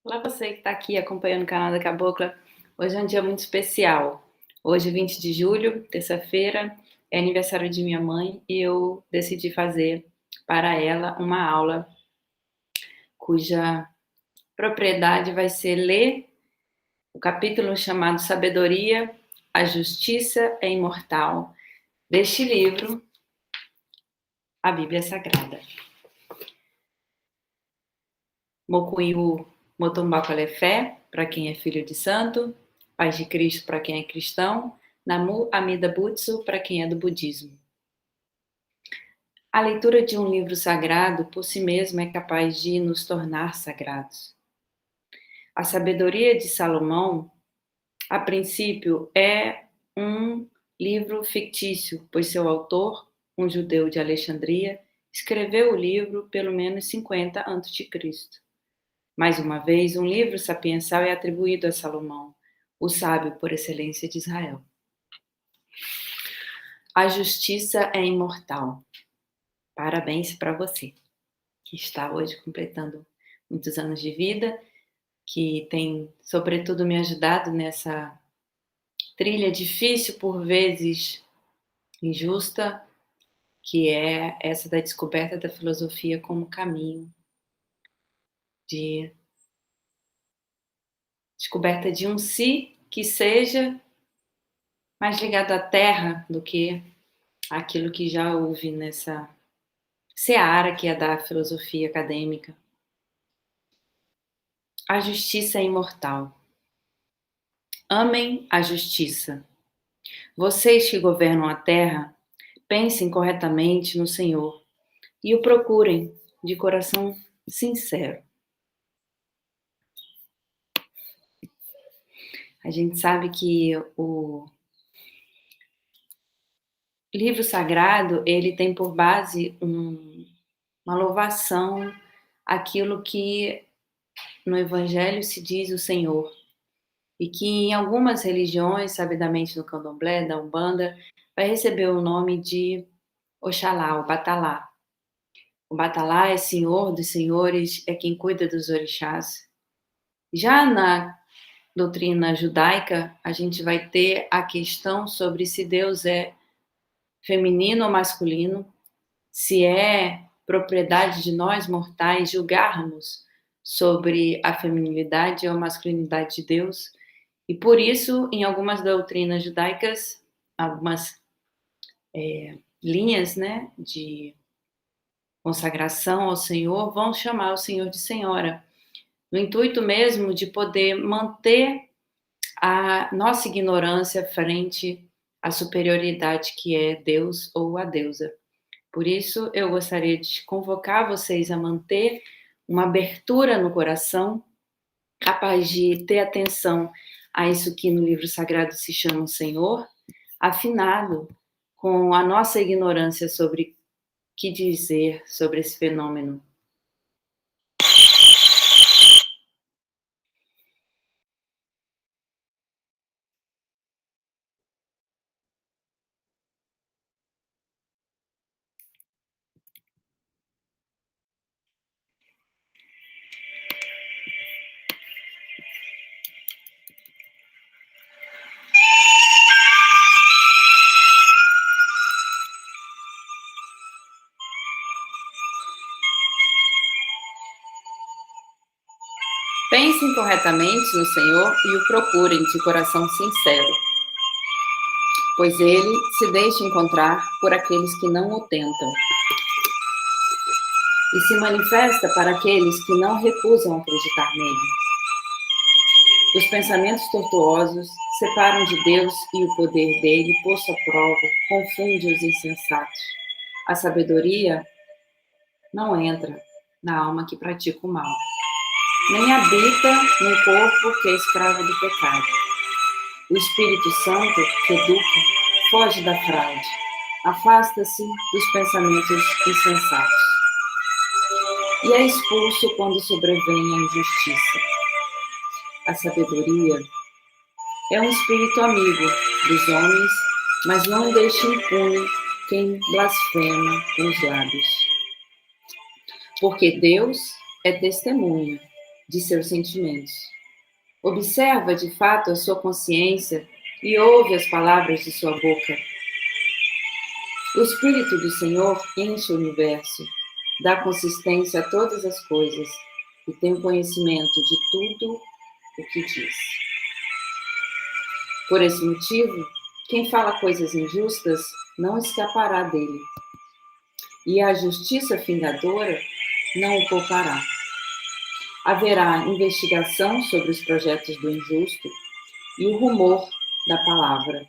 Olá, você que está aqui acompanhando o canal da Cabocla. Hoje é um dia muito especial. Hoje, 20 de julho, terça-feira, é aniversário de minha mãe e eu decidi fazer para ela uma aula cuja propriedade vai ser ler o capítulo chamado Sabedoria, a Justiça é Imortal, deste livro, a Bíblia Sagrada. Mokuyu Motombaco Alefé, para quem é filho de santo, Paz de Cristo para quem é cristão, Namu Amida Butsu para quem é do budismo. A leitura de um livro sagrado por si mesmo é capaz de nos tornar sagrados. A sabedoria de Salomão, a princípio, é um livro fictício, pois seu autor, um judeu de Alexandria, escreveu o livro pelo menos 50 a.C. Mais uma vez, um livro sapiensal é atribuído a Salomão, o sábio por excelência de Israel. A justiça é imortal. Parabéns para você, que está hoje completando muitos anos de vida, que tem, sobretudo, me ajudado nessa trilha difícil, por vezes injusta, que é essa da descoberta da filosofia como caminho de descoberta de um si que seja mais ligado à terra do que aquilo que já houve nessa seara que é da filosofia acadêmica. A justiça é imortal. Amem a justiça. Vocês que governam a terra, pensem corretamente no Senhor e o procurem de coração sincero. A gente sabe que o livro sagrado, ele tem por base uma louvação àquilo que no Evangelho se diz o Senhor. E que em algumas religiões, sabidamente no candomblé, da Umbanda, vai receber o nome de Oxalá, o Batalá. O Batalá é senhor dos senhores, é quem cuida dos orixás. Já na doutrina judaica, a gente vai ter a questão sobre se Deus é feminino ou masculino, se é propriedade de nós mortais julgarmos sobre a feminilidade ou masculinidade de Deus. E por isso, em algumas doutrinas judaicas, algumas linhas, né, de consagração ao Senhor vão chamar o Senhor de Senhora, no intuito mesmo de poder manter a nossa ignorância frente à superioridade que é Deus ou a deusa. Por isso, eu gostaria de convocar vocês a manter uma abertura no coração, capaz de ter atenção a isso que no livro sagrado se chama o Senhor, afinado com a nossa ignorância sobre o que dizer sobre esse fenômeno. Pensem corretamente no Senhor e o procurem de coração sincero, pois ele se deixa encontrar por aqueles que não o tentam e se manifesta para aqueles que não recusam acreditar nele. Os pensamentos tortuosos separam de Deus e o poder dele, posto à prova, confunde os insensatos. A sabedoria não entra na alma que pratica o mal, nem habita no corpo que é escravo do pecado. O Espírito Santo, que educa, foge da fraude, afasta-se dos pensamentos insensatos e é expulso quando sobrevém a injustiça. A sabedoria é um espírito amigo dos homens, mas não deixa impune quem blasfema com os lábios. Porque Deus é testemunha de seus sentimentos. Observa de fato a sua consciência e ouve as palavras de sua boca. O Espírito do Senhor enche o universo, dá consistência a todas as coisas e tem o conhecimento de tudo o que diz. Por esse motivo, quem fala coisas injustas não escapará dele, e a justiça vingadora não o poupará. Haverá investigação sobre os projetos do injusto e o rumor da palavra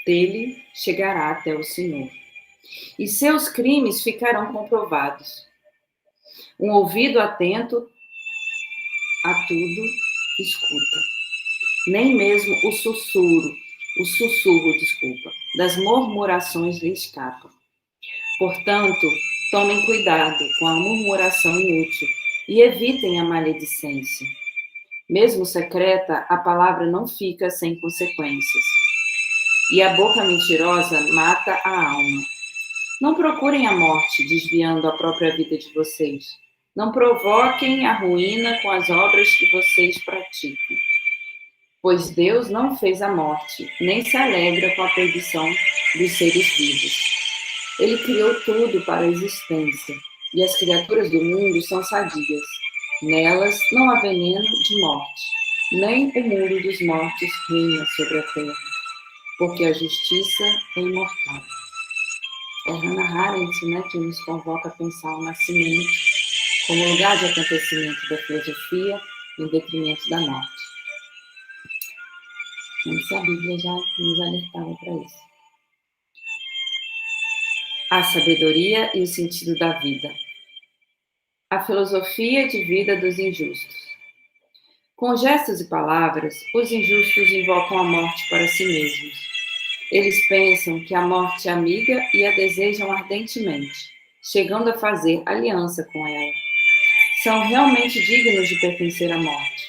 dele chegará até o Senhor, e seus crimes ficarão comprovados. Um ouvido atento a tudo escuta, nem mesmo o sussurro, das murmurações lhe escapa. Portanto, tomem cuidado com a murmuração inútil e evitem a maledicência. Mesmo secreta, a palavra não fica sem consequências. E a boca mentirosa mata a alma. Não procurem a morte, desviando a própria vida de vocês. Não provoquem a ruína com as obras que vocês praticam. Pois Deus não fez a morte, nem se alegra com a perdição dos seres vivos. Ele criou tudo para a existência, e as criaturas do mundo são sadias. Nelas não há veneno de morte, nem o mundo dos mortos reina sobre a terra, porque a justiça é imortal. É Hannah Arendt, que nos convoca a pensar o nascimento como lugar de acontecimento da filosofia em detrimento da morte. Antes a Bíblia já nos alertava para isso. A sabedoria e o sentido da vida. A filosofia de vida dos injustos. Com gestos e palavras, os injustos invocam a morte para si mesmos. Eles pensam que a morte é amiga e a desejam ardentemente, chegando a fazer aliança com ela. São realmente dignos de pertencer à morte.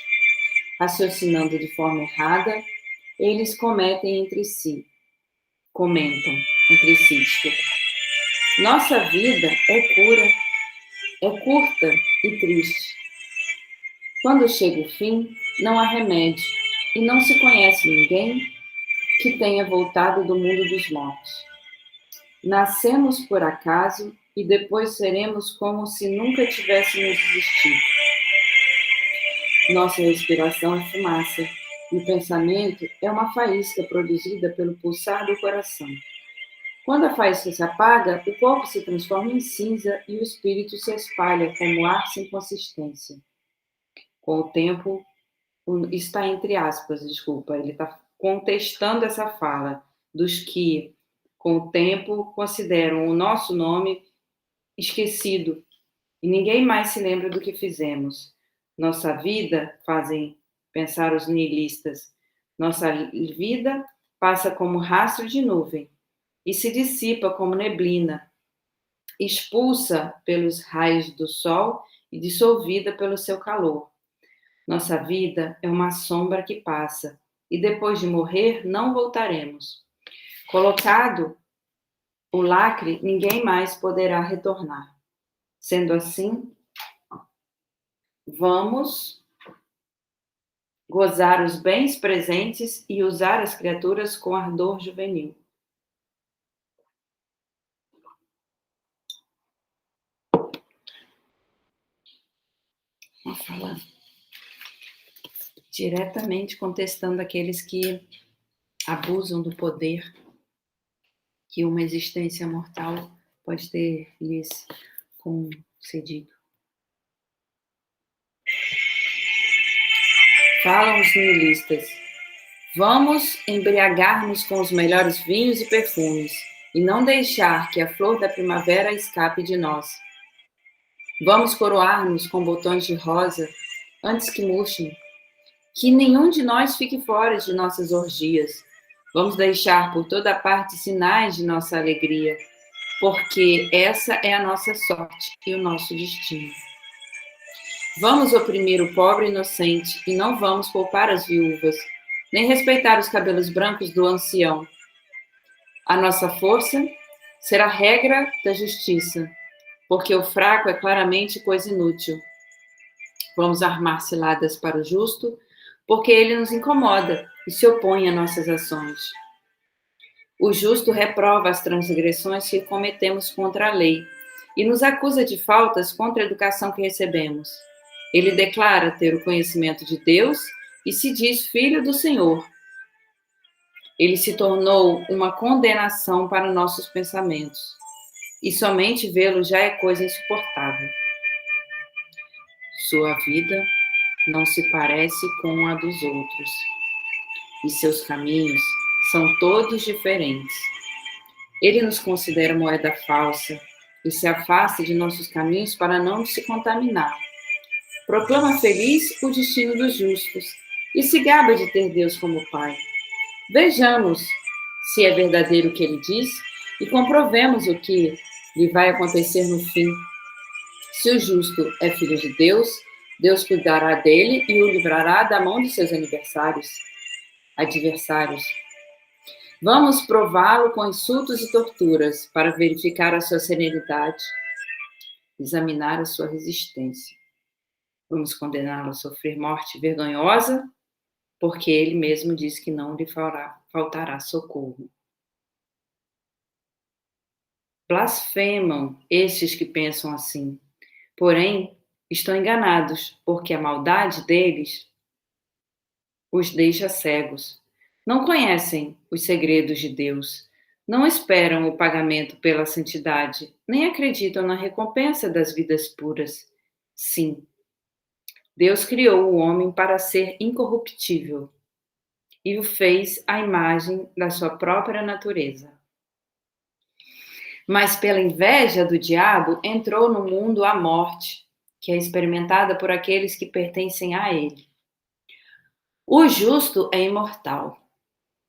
Raciocinando de forma errada, eles comentam entre si, Nossa vida é curta e triste. Quando chega o fim, não há remédio, e não se conhece ninguém que tenha voltado do mundo dos mortos. Nascemos por acaso e depois seremos como se nunca tivéssemos existido. Nossa respiração é fumaça, e o pensamento é uma faísca produzida pelo pulsar do coração. Quando a faísca se apaga, o corpo se transforma em cinza e o espírito se espalha como ar sem consistência. Com o tempo, está entre aspas, ele está contestando essa fala dos que, com o tempo, consideram o nosso nome esquecido e ninguém mais se lembra do que fizemos. Nossa vida, fazem pensar os nihilistas, nossa vida passa como rastro de nuvem e se dissipa como neblina, expulsa pelos raios do sol e dissolvida pelo seu calor. Nossa vida é uma sombra que passa, e depois de morrer não voltaremos. Colocado o lacre, ninguém mais poderá retornar. Sendo assim, vamos gozar os bens presentes e usar as criaturas com ardor juvenil. Uma fala diretamente contestando aqueles que abusam do poder que uma existência mortal pode ter lhes concedido. Falam os nihilistas: vamos embriagar-nos com os melhores vinhos e perfumes e não deixar que a flor da primavera escape de nós. Vamos coroar-nos com botões de rosa antes que murchem. Que nenhum de nós fique fora de nossas orgias. Vamos deixar por toda parte sinais de nossa alegria, porque essa é a nossa sorte e o nosso destino. Vamos oprimir o pobre inocente e não vamos poupar as viúvas, nem respeitar os cabelos brancos do ancião. A nossa força será a regra da justiça. porque o fraco é claramente coisa inútil. Vamos armar ciladas para o justo, porque ele nos incomoda e se opõe a nossas ações. O justo reprova as transgressões que cometemos contra a lei e nos acusa de faltas contra a educação que recebemos. Ele declara ter o conhecimento de Deus e se diz filho do Senhor. Ele se tornou uma condenação para nossos pensamentos, e somente vê-lo já é coisa insuportável. Sua vida não se parece com a dos outros, e seus caminhos são todos diferentes. Ele nos considera moeda falsa e se afasta de nossos caminhos para não se contaminar. Proclama feliz o destino dos justos e se gaba de ter Deus como Pai. Vejamos se é verdadeiro o que ele diz e comprovemos o que lhe vai acontecer no fim. Se o justo é filho de Deus, Deus cuidará dele e o livrará da mão de seus adversários. Vamos prová-lo com insultos e torturas para verificar a sua serenidade, examinar a sua resistência. Vamos condená-lo a sofrer morte vergonhosa, porque ele mesmo diz que não lhe faltará socorro. Blasfemam estes que pensam assim, porém estão enganados, porque a maldade deles os deixa cegos. Não conhecem os segredos de Deus, não esperam o pagamento pela santidade, nem acreditam na recompensa das vidas puras. Sim, Deus criou o homem para ser incorruptível e o fez à imagem da sua própria natureza. Mas pela inveja do diabo entrou no mundo a morte, que é experimentada por aqueles que pertencem a ele. O justo é imortal.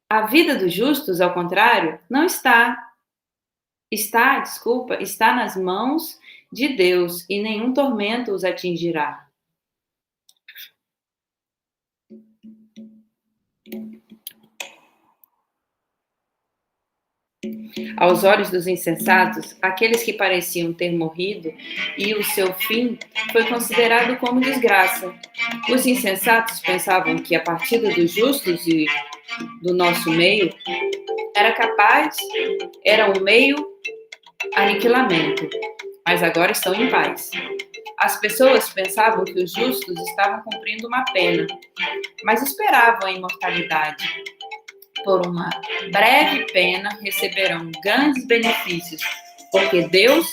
A vida dos justos, ao contrário, não está nas mãos de Deus e nenhum tormento os atingirá. Aos olhos dos insensatos, aqueles que pareciam ter morrido e o seu fim foi considerado como desgraça. Os insensatos pensavam que a partida dos justos e do nosso meio era um meio aniquilamento, mas agora estão em paz. As pessoas pensavam que os justos estavam cumprindo uma pena, mas esperavam a imortalidade. Por uma breve pena receberão grandes benefícios, porque Deus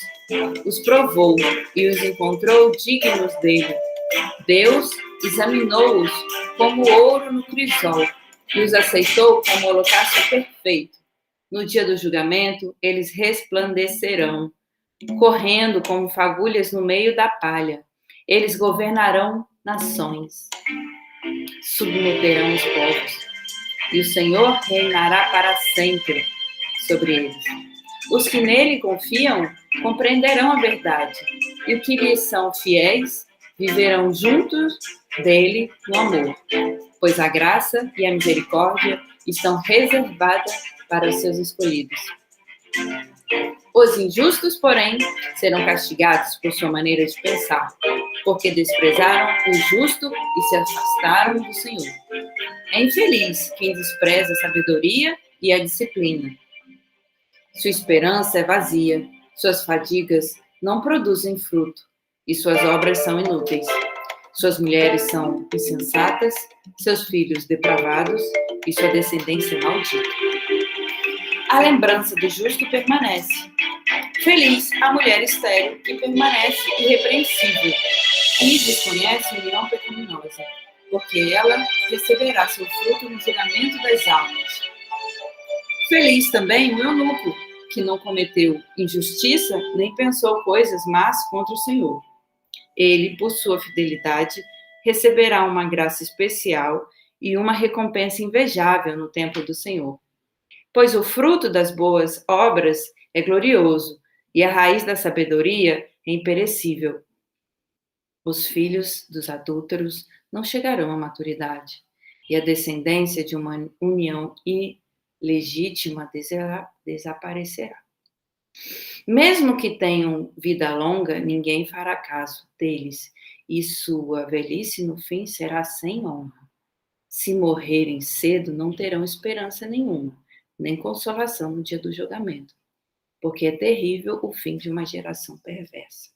os provou e os encontrou dignos dele. Deus examinou-os como ouro no crisol e os aceitou como holocausto perfeito. No dia do julgamento, eles resplandecerão, correndo como fagulhas no meio da palha. Eles governarão nações, submeterão os povos, e o Senhor reinará para sempre sobre eles. Os que nele confiam compreenderão a verdade, e os que lhes são fiéis viverão juntos dele no amor, pois a graça e a misericórdia estão reservadas para os seus escolhidos. Os injustos, porém, serão castigados por sua maneira de pensar, porque desprezaram o justo e se afastaram do Senhor. É infeliz quem despreza a sabedoria e a disciplina. Sua esperança é vazia, suas fadigas não produzem fruto, e suas obras são inúteis. Suas mulheres são insensatas, seus filhos depravados, e sua descendência maldita. A lembrança do justo permanece. Feliz a mulher estéril que permanece irrepreensível e desconhece união pecaminosa, porque ela receberá seu fruto no julgamento das almas. Feliz também o eunuco, que não cometeu injustiça nem pensou coisas más contra o Senhor. Ele, por sua fidelidade, receberá uma graça especial e uma recompensa invejável no templo do Senhor. Pois o fruto das boas obras é glorioso, e a raiz da sabedoria é imperecível. Os filhos dos adúlteros não chegarão à maturidade, e a descendência de uma união ilegítima desaparecerá. Mesmo que tenham vida longa, ninguém fará caso deles, e sua velhice no fim será sem honra. Se morrerem cedo, não terão esperança nenhuma, nem consolação no dia do julgamento, porque é terrível o fim de uma geração perversa.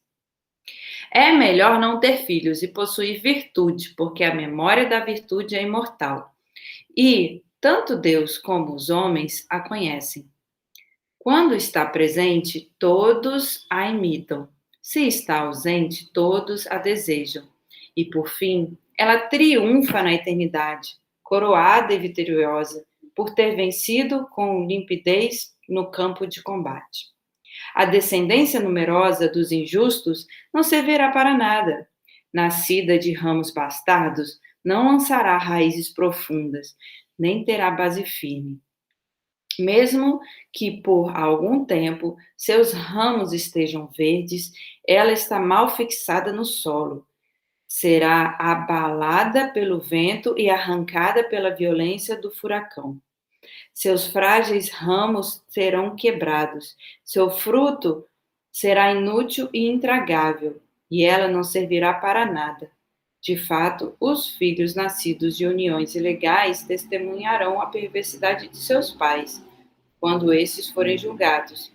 É melhor não ter filhos e possuir virtude, porque a memória da virtude é imortal. E tanto Deus como os homens a conhecem. Quando está presente, todos a imitam. Se está ausente, todos a desejam. E por fim, ela triunfa na eternidade, coroada e vitoriosa, por ter vencido com limpidez no campo de combate. A descendência numerosa dos injustos não servirá para nada. Nascida de ramos bastardos, não lançará raízes profundas, nem terá base firme. Mesmo que por algum tempo seus ramos estejam verdes, ela está mal fixada no solo. Será abalada pelo vento e arrancada pela violência do furacão. Seus frágeis ramos serão quebrados, seu fruto será inútil e intragável, e ela não servirá para nada. De fato, os filhos nascidos de uniões ilegais testemunharão a perversidade de seus pais, quando esses forem julgados.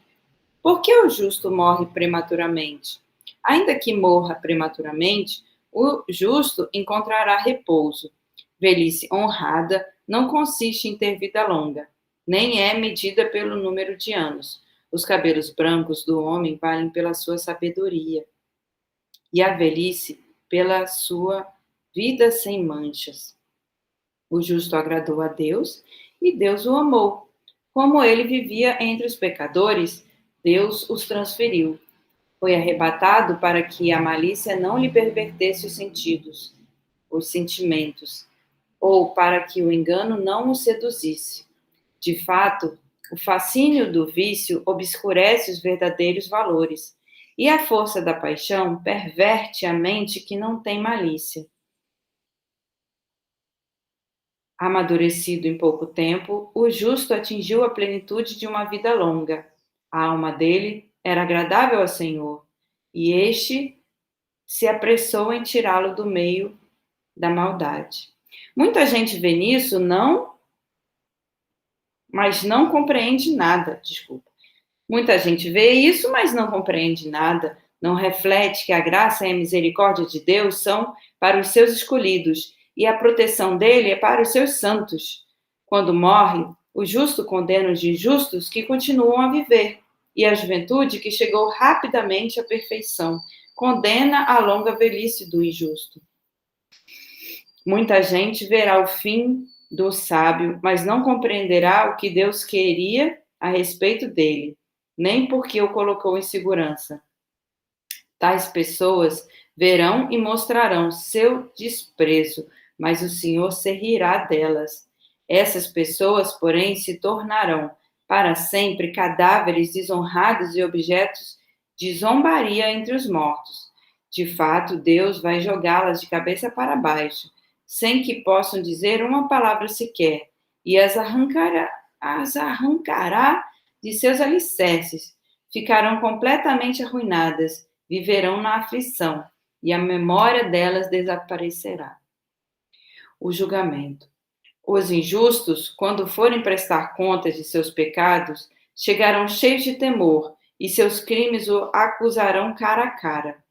Por que o justo morre prematuramente? Ainda que morra prematuramente, o justo encontrará repouso. Velhice honrada não consiste em ter vida longa, nem é medida pelo número de anos. Os cabelos brancos do homem valem pela sua sabedoria, e a velhice pela sua vida sem manchas. O justo agradou a Deus e Deus o amou. Como ele vivia entre os pecadores, Deus os transferiu. Foi arrebatado para que a malícia não lhe pervertesse os sentimentos, ou para que o engano não o seduzisse. De fato, o fascínio do vício obscurece os verdadeiros valores, e a força da paixão perverte a mente que não tem malícia. Amadurecido em pouco tempo, o justo atingiu a plenitude de uma vida longa. A alma dele era agradável ao Senhor, e este se apressou em tirá-lo do meio da maldade. Muita gente vê nisso, mas não compreende nada. Desculpa. Muita gente vê isso, mas não compreende nada. Não reflete que a graça e a misericórdia de Deus são para os seus escolhidos e a proteção dele é para os seus santos. Quando morre, o justo condena os injustos que continuam a viver, e a juventude, que chegou rapidamente à perfeição, condena a longa velhice do injusto. Muita gente verá o fim do sábio, mas não compreenderá o que Deus queria a respeito dele, nem porque o colocou em segurança. Tais pessoas verão e mostrarão seu desprezo, mas o Senhor se rirá delas. Essas pessoas, porém, se tornarão para sempre cadáveres desonrados e objetos de zombaria entre os mortos. De fato, Deus vai jogá-las de cabeça para baixo, sem que possam dizer uma palavra sequer, e as arrancará de seus alicerces. Ficarão completamente arruinadas, viverão na aflição, e a memória delas desaparecerá. O julgamento. Os injustos, quando forem prestar contas de seus pecados, chegarão cheios de temor, e seus crimes o acusarão cara a cara.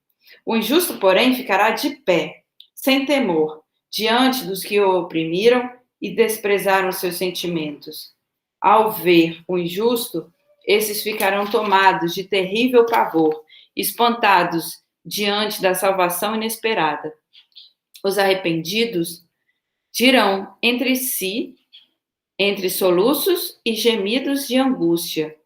O injusto, porém, ficará de pé, sem temor, diante dos que o oprimiram e desprezaram seus sentimentos. Ao ver o injusto, esses ficarão tomados de terrível pavor, espantados diante da salvação inesperada. Os arrependidos dirão entre si, entre soluços e gemidos de angústia: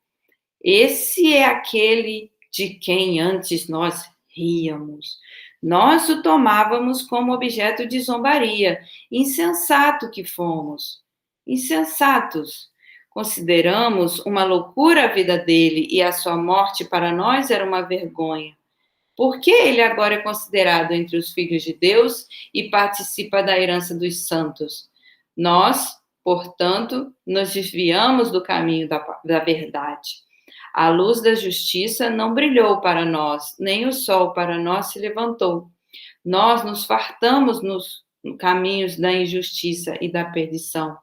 esse é aquele de quem antes nós ríamos. Nós o tomávamos como objeto de zombaria. Insensato que fomos. Insensatos. Consideramos uma loucura a vida dele e a sua morte para nós era uma vergonha. Por que ele agora é considerado entre os filhos de Deus e participa da herança dos santos? Nós, portanto, nos desviamos do caminho da verdade. A luz da justiça não brilhou para nós, nem o sol para nós se levantou. Nós nos fartamos nos caminhos da injustiça e da perdição.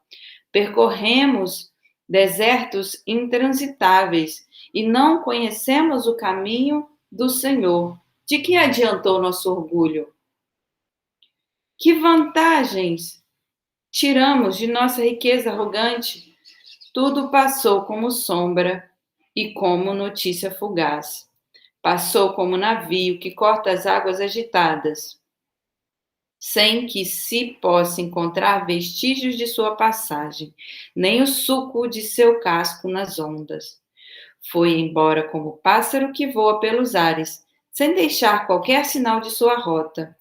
Percorremos desertos intransitáveis e não conhecemos o caminho do Senhor. De que adiantou nosso orgulho? Que vantagens tiramos de nossa riqueza arrogante? Tudo passou como sombra e como notícia fugaz. Passou como navio que corta as águas agitadas, sem que se possa encontrar vestígios de sua passagem, nem o sulco de seu casco nas ondas. Foi embora como pássaro que voa pelos ares, sem deixar qualquer sinal de sua rota.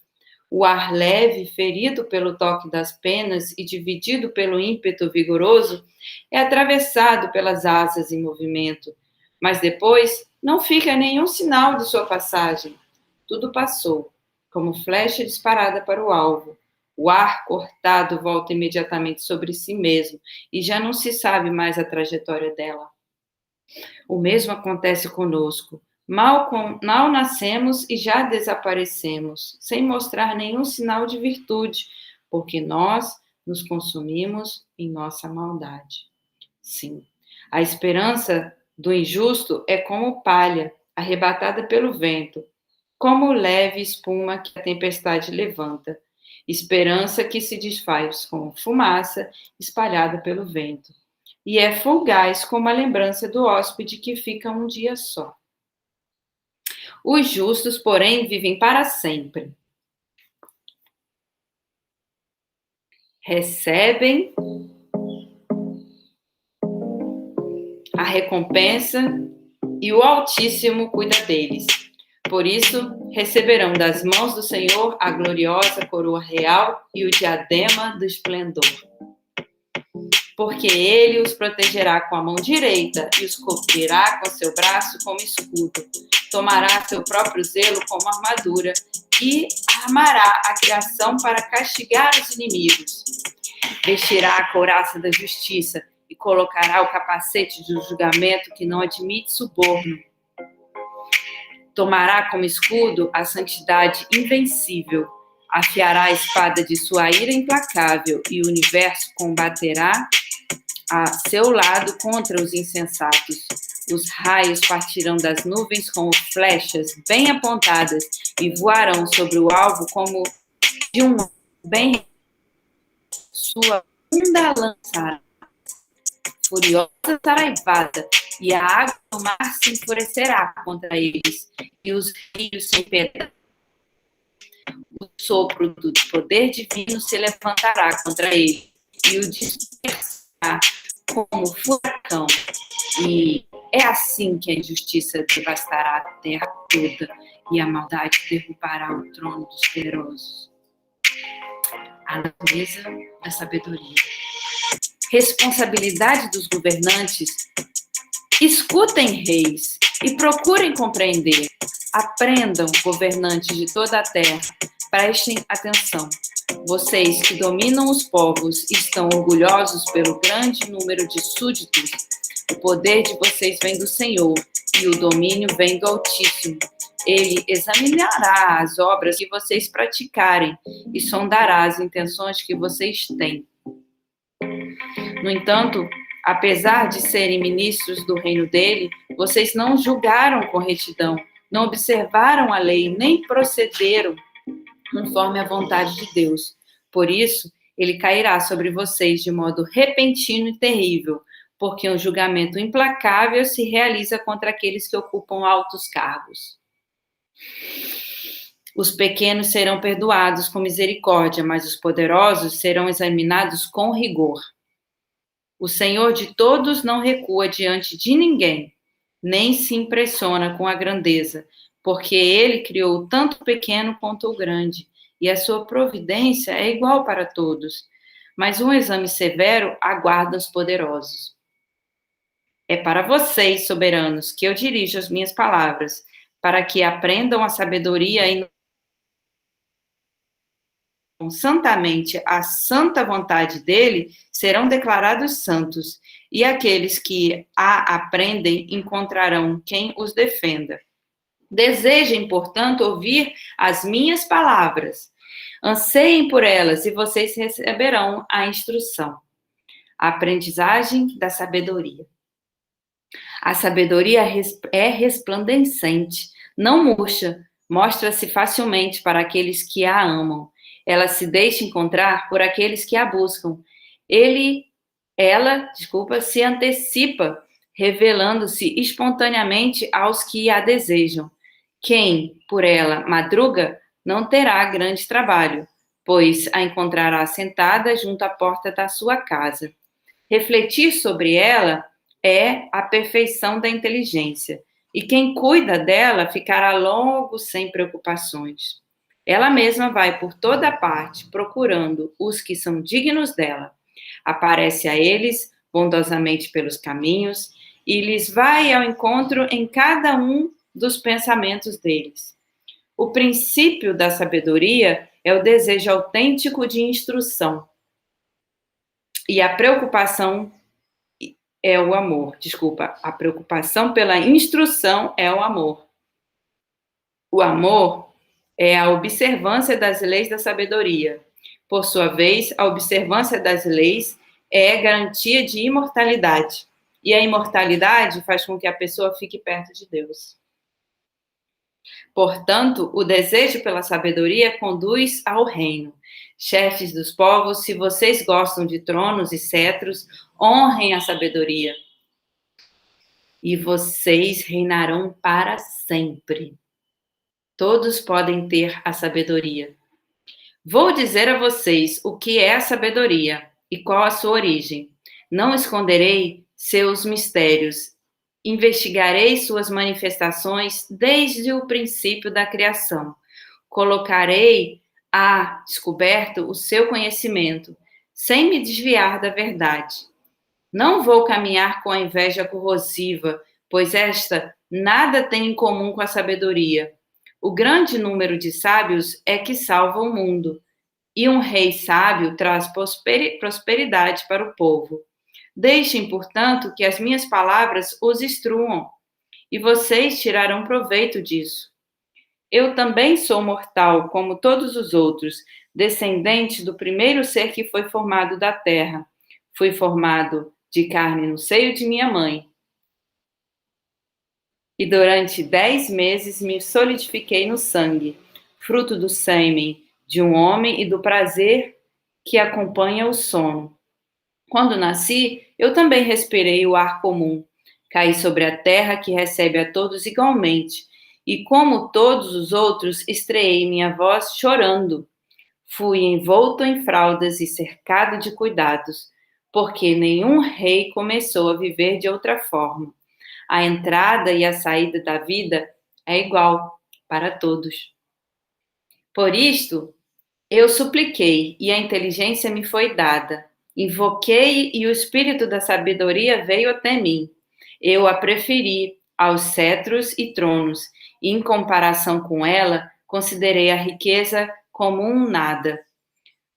O ar leve, ferido pelo toque das penas e dividido pelo ímpeto vigoroso, é atravessado pelas asas em movimento, mas depois não fica nenhum sinal de sua passagem. Tudo passou, como flecha disparada para o alvo. O ar cortado volta imediatamente sobre si mesmo e já não se sabe mais a trajetória dela. O mesmo acontece conosco. Mal nascemos e já desaparecemos, sem mostrar nenhum sinal de virtude, porque nós nos consumimos em nossa maldade. Sim, a esperança do injusto é como palha, arrebatada pelo vento, como leve espuma que a tempestade levanta, esperança que se desfaz como fumaça espalhada pelo vento, e é fugaz como a lembrança do hóspede que fica um dia só. Os justos, porém, vivem para sempre. Recebem a recompensa e o Altíssimo cuida deles. Por isso, receberão das mãos do Senhor a gloriosa coroa real e o diadema do esplendor. Porque ele os protegerá com a mão direita e os cobrirá com seu braço como escudo. Tomará seu próprio zelo como armadura e armará a criação para castigar os inimigos. Vestirá a couraça da justiça e colocará o capacete do julgamento que não admite suborno. Tomará como escudo a santidade invencível. Afiará a espada de sua ira implacável e o universo combaterá a seu lado contra os insensatos. Os raios partirão das nuvens como flechas bem apontadas e voarão sobre o alvo como de um bem. Sua onda lançará furiosa saraivada, e a água do mar se enfurecerá contra eles, e os rios se impedirão. O sopro do poder divino se levantará contra ele, e o dispersará como furacão. E é assim que a injustiça devastará a terra toda, e a maldade derrubará o trono dos poderosos. A natureza da sabedoria. Responsabilidade dos governantes. Escutem, reis, e procurem compreender. Aprendam, governantes de toda a terra, prestem atenção. Vocês que dominam os povos e estão orgulhosos pelo grande número de súditos, o poder de vocês vem do Senhor e o domínio vem do Altíssimo. Ele examinará as obras que vocês praticarem e sondará as intenções que vocês têm. No entanto, apesar de serem ministros do reino dele, vocês não julgaram com retidão, não observaram a lei, nem procederam conforme a vontade de Deus. Por isso, ele cairá sobre vocês de modo repentino e terrível, porque um julgamento implacável se realiza contra aqueles que ocupam altos cargos. Os pequenos serão perdoados com misericórdia, mas os poderosos serão examinados com rigor. O Senhor de todos não recua diante de ninguém, nem se impressiona com a grandeza, porque ele criou tanto o pequeno quanto o grande, e a sua providência é igual para todos. Mas um exame severo aguarda os poderosos. É para vocês, soberanos, que eu dirijo as minhas palavras, para que aprendam a sabedoria e santamente a santa vontade dele serão declarados santos, e aqueles que a aprendem encontrarão quem os defenda. Desejem, portanto, ouvir as minhas palavras. Anseiem por elas e vocês receberão a instrução. A aprendizagem da sabedoria. A sabedoria é resplandecente, não murcha, mostra-se facilmente para aqueles que a amam. Ela se deixa encontrar por aqueles que a buscam. Ela, se antecipa, revelando-se espontaneamente aos que a desejam. Quem, por ela, madruga, não terá grande trabalho, pois a encontrará sentada junto à porta da sua casa. Refletir sobre ela é a perfeição da inteligência, e quem cuida dela ficará logo sem preocupações. Ela mesma vai por toda parte procurando os que são dignos dela. Aparece a eles bondosamente pelos caminhos e lhes vai ao encontro em cada um dos pensamentos deles. O princípio da sabedoria é o desejo autêntico de instrução. E a preocupação é o amor. A preocupação pela instrução é o amor. O amor é a observância das leis da sabedoria. Por sua vez, a observância das leis é garantia de imortalidade. E a imortalidade faz com que a pessoa fique perto de Deus. Portanto, o desejo pela sabedoria conduz ao reino. Chefes dos povos, se vocês gostam de tronos e cetros, honrem a sabedoria. E vocês reinarão para sempre. Todos podem ter a sabedoria. Vou dizer a vocês o que é a sabedoria e qual a sua origem. Não esconderei seus mistérios. Investigarei suas manifestações desde o princípio da criação. Colocarei a descoberto o seu conhecimento, sem me desviar da verdade. Não vou caminhar com a inveja corrosiva, pois esta nada tem em comum com a sabedoria. O grande número de sábios é que salva o mundo, e um rei sábio traz prosperidade para o povo. Deixem, portanto, que as minhas palavras os instruam, e vocês tirarão proveito disso. Eu também sou mortal, como todos os outros, descendente do primeiro ser que foi formado da terra. Fui formado de carne no seio de minha mãe. E durante 10 meses me solidifiquei no sangue, fruto do sêmen de um homem e do prazer que acompanha o sono. Quando nasci, eu também respirei o ar comum. Caí sobre a terra que recebe a todos igualmente. E como todos os outros, estreei minha voz chorando. Fui envolto em fraldas e cercado de cuidados, porque nenhum rei começou a viver de outra forma. A entrada e a saída da vida é igual para todos. Por isto, eu supliquei e a inteligência me foi dada. Invoquei e o espírito da sabedoria veio até mim. Eu a preferi aos cetros e tronos, e em comparação com ela, considerei a riqueza como um nada.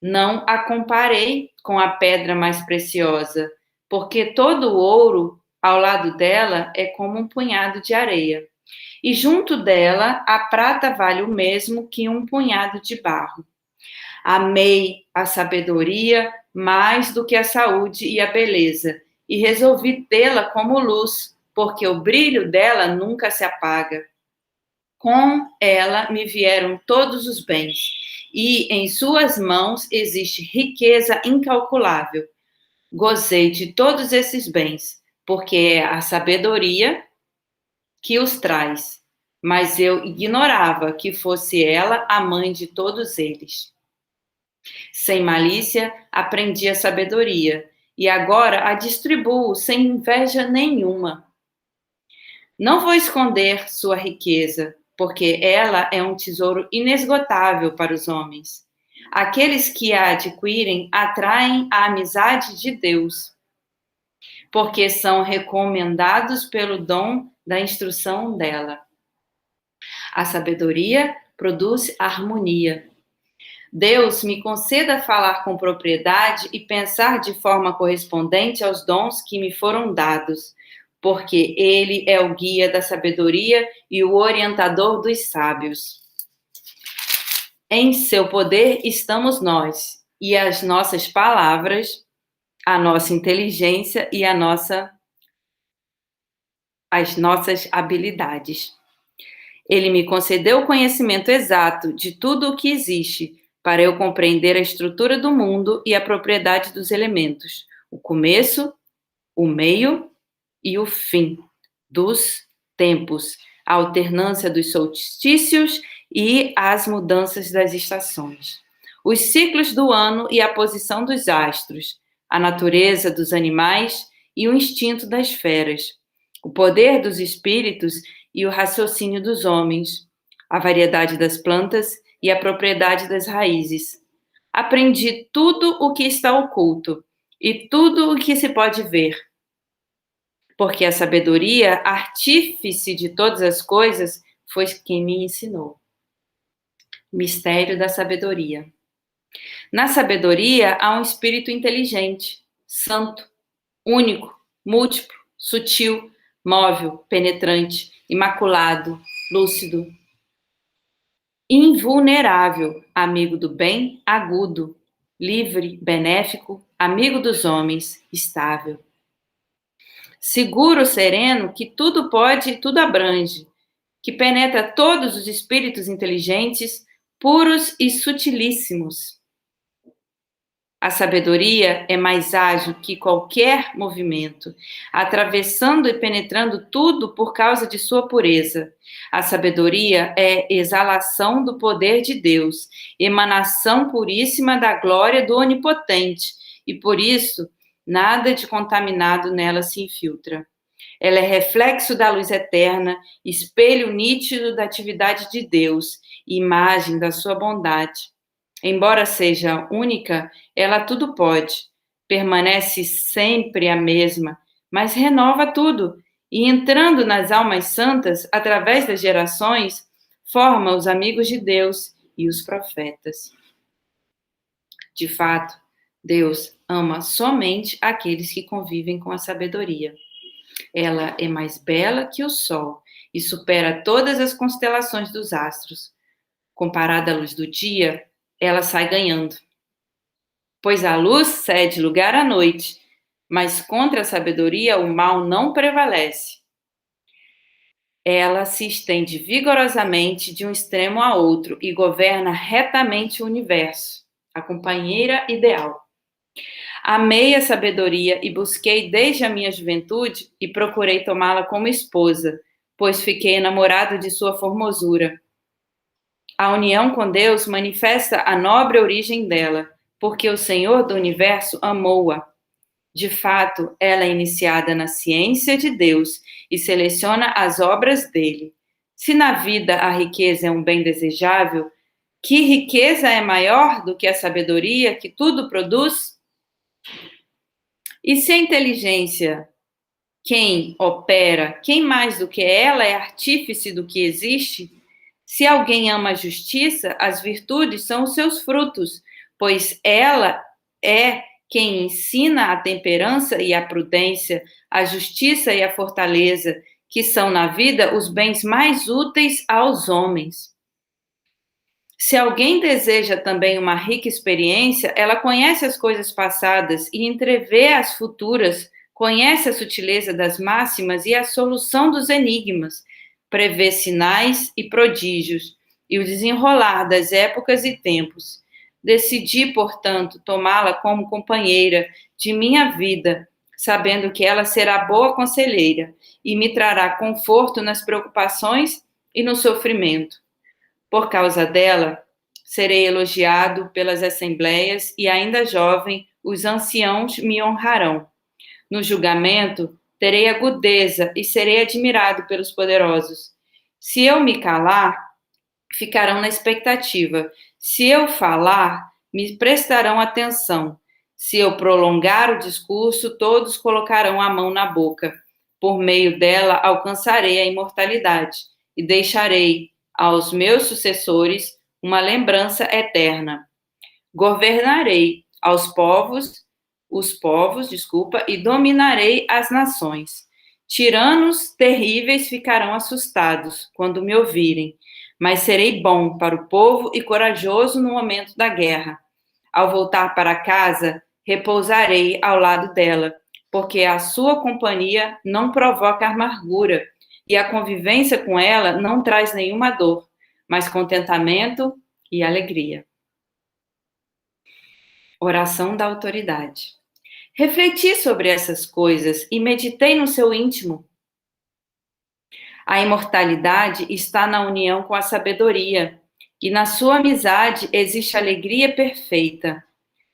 Não a comparei com a pedra mais preciosa, porque todo o ouro ao lado dela é como um punhado de areia. E junto dela, a prata vale o mesmo que um punhado de barro. Amei a sabedoria mais do que a saúde e a beleza, e resolvi tê-la como luz, porque o brilho dela nunca se apaga. Com ela me vieram todos os bens, e em suas mãos existe riqueza incalculável. Gozei de todos esses bens, porque é a sabedoria que os traz, mas eu ignorava que fosse ela a mãe de todos eles. Sem malícia, aprendi a sabedoria, e agora a distribuo sem inveja nenhuma. Não vou esconder sua riqueza, porque ela é um tesouro inesgotável para os homens. Aqueles que a adquirem atraem a amizade de Deus, porque são recomendados pelo dom da instrução dela. A sabedoria produz harmonia. Deus me conceda falar com propriedade e pensar de forma correspondente aos dons que me foram dados, porque Ele é o guia da sabedoria e o orientador dos sábios. Em seu poder estamos nós, e as nossas palavras, a nossa inteligência e as nossas habilidades. Ele me concedeu o conhecimento exato de tudo o que existe, para eu compreender a estrutura do mundo e a propriedade dos elementos, o começo, o meio e o fim dos tempos, a alternância dos solstícios e as mudanças das estações, os ciclos do ano e a posição dos astros, a natureza dos animais e o instinto das feras, o poder dos espíritos e o raciocínio dos homens, a variedade das plantas e a propriedade das raízes. Aprendi tudo o que está oculto e tudo o que se pode ver, porque a sabedoria, artífice de todas as coisas, foi quem me ensinou. Mistério da sabedoria. Na sabedoria há um espírito inteligente, santo, único, múltiplo, sutil, móvel, penetrante, imaculado, lúcido, invulnerável, amigo do bem, agudo, livre, benéfico, amigo dos homens, estável. Seguro, sereno, que tudo pode e tudo abrange, que penetra todos os espíritos inteligentes, puros e sutilíssimos. A sabedoria é mais ágil que qualquer movimento, atravessando e penetrando tudo por causa de sua pureza. A sabedoria é exalação do poder de Deus, emanação puríssima da glória do Onipotente, e por isso nada de contaminado nela se infiltra. Ela é reflexo da luz eterna, espelho nítido da atividade de Deus, imagem da sua bondade. Embora seja única, ela tudo pode, permanece sempre a mesma, mas renova tudo, e entrando nas almas santas, através das gerações, forma os amigos de Deus e os profetas. De fato, Deus ama somente aqueles que convivem com a sabedoria. Ela é mais bela que o sol e supera todas as constelações dos astros. Comparada à luz do dia, ela sai ganhando. Pois a luz cede lugar à noite, mas contra a sabedoria o mal não prevalece. Ela se estende vigorosamente de um extremo a outro e governa retamente o universo, a companheira ideal. Amei a sabedoria e busquei desde a minha juventude e procurei tomá-la como esposa, pois fiquei enamorado de sua formosura. A união com Deus manifesta a nobre origem dela, porque o Senhor do Universo amou-a. De fato, ela é iniciada na ciência de Deus e seleciona as obras dele. Se na vida a riqueza é um bem desejável, que riqueza é maior do que a sabedoria que tudo produz? E se a inteligência, quem opera, quem mais do que ela é artífice do que existe? Se alguém ama a justiça, as virtudes são os seus frutos, pois ela é quem ensina a temperança e a prudência, a justiça e a fortaleza, que são na vida os bens mais úteis aos homens. Se alguém deseja também uma rica experiência, ela conhece as coisas passadas e entrevê as futuras, conhece a sutileza das máximas e a solução dos enigmas, prevê sinais e prodígios e o desenrolar das épocas e tempos. Decidi, portanto, tomá-la como companheira de minha vida, sabendo que ela será boa conselheira e me trará conforto nas preocupações e no sofrimento. Por causa dela, serei elogiado pelas assembleias e, ainda jovem, os anciãos me honrarão. No julgamento, terei agudeza e serei admirado pelos poderosos. Se eu me calar, ficarão na expectativa. Se eu falar, me prestarão atenção. Se eu prolongar o discurso, todos colocarão a mão na boca. Por meio dela, alcançarei a imortalidade e deixarei aos meus sucessores uma lembrança eterna. Governarei os povos, e dominarei as nações. Tiranos terríveis ficarão assustados quando me ouvirem, mas serei bom para o povo e corajoso no momento da guerra. Ao voltar para casa, repousarei ao lado dela, porque a sua companhia não provoca amargura, e a convivência com ela não traz nenhuma dor, mas contentamento e alegria. Oração da autoridade. Refleti sobre essas coisas e meditei no seu íntimo. A imortalidade está na união com a sabedoria, e na sua amizade existe alegria perfeita.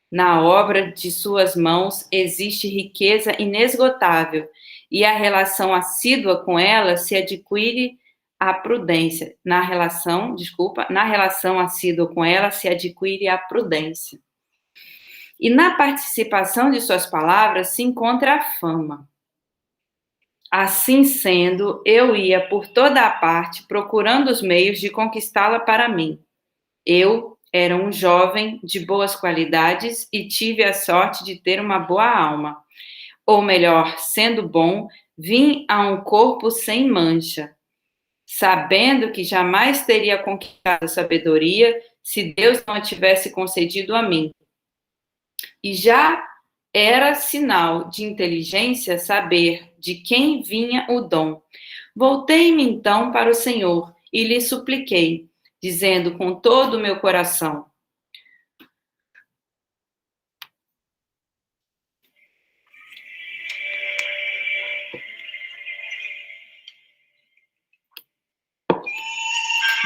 Na obra de suas mãos existe riqueza inesgotável, e a relação assídua com ela se adquire a prudência. Na relação assídua com ela se adquire a prudência. E na participação de suas palavras se encontra a fama. Assim sendo, eu ia por toda a parte procurando os meios de conquistá-la para mim. Eu era um jovem de boas qualidades e tive a sorte de ter uma boa alma. Ou melhor, sendo bom, vim a um corpo sem mancha, sabendo que jamais teria conquistado a sabedoria se Deus não a tivesse concedido a mim. E já era sinal de inteligência saber de quem vinha o dom. Voltei-me então para o Senhor e lhe supliquei, dizendo com todo o meu coração: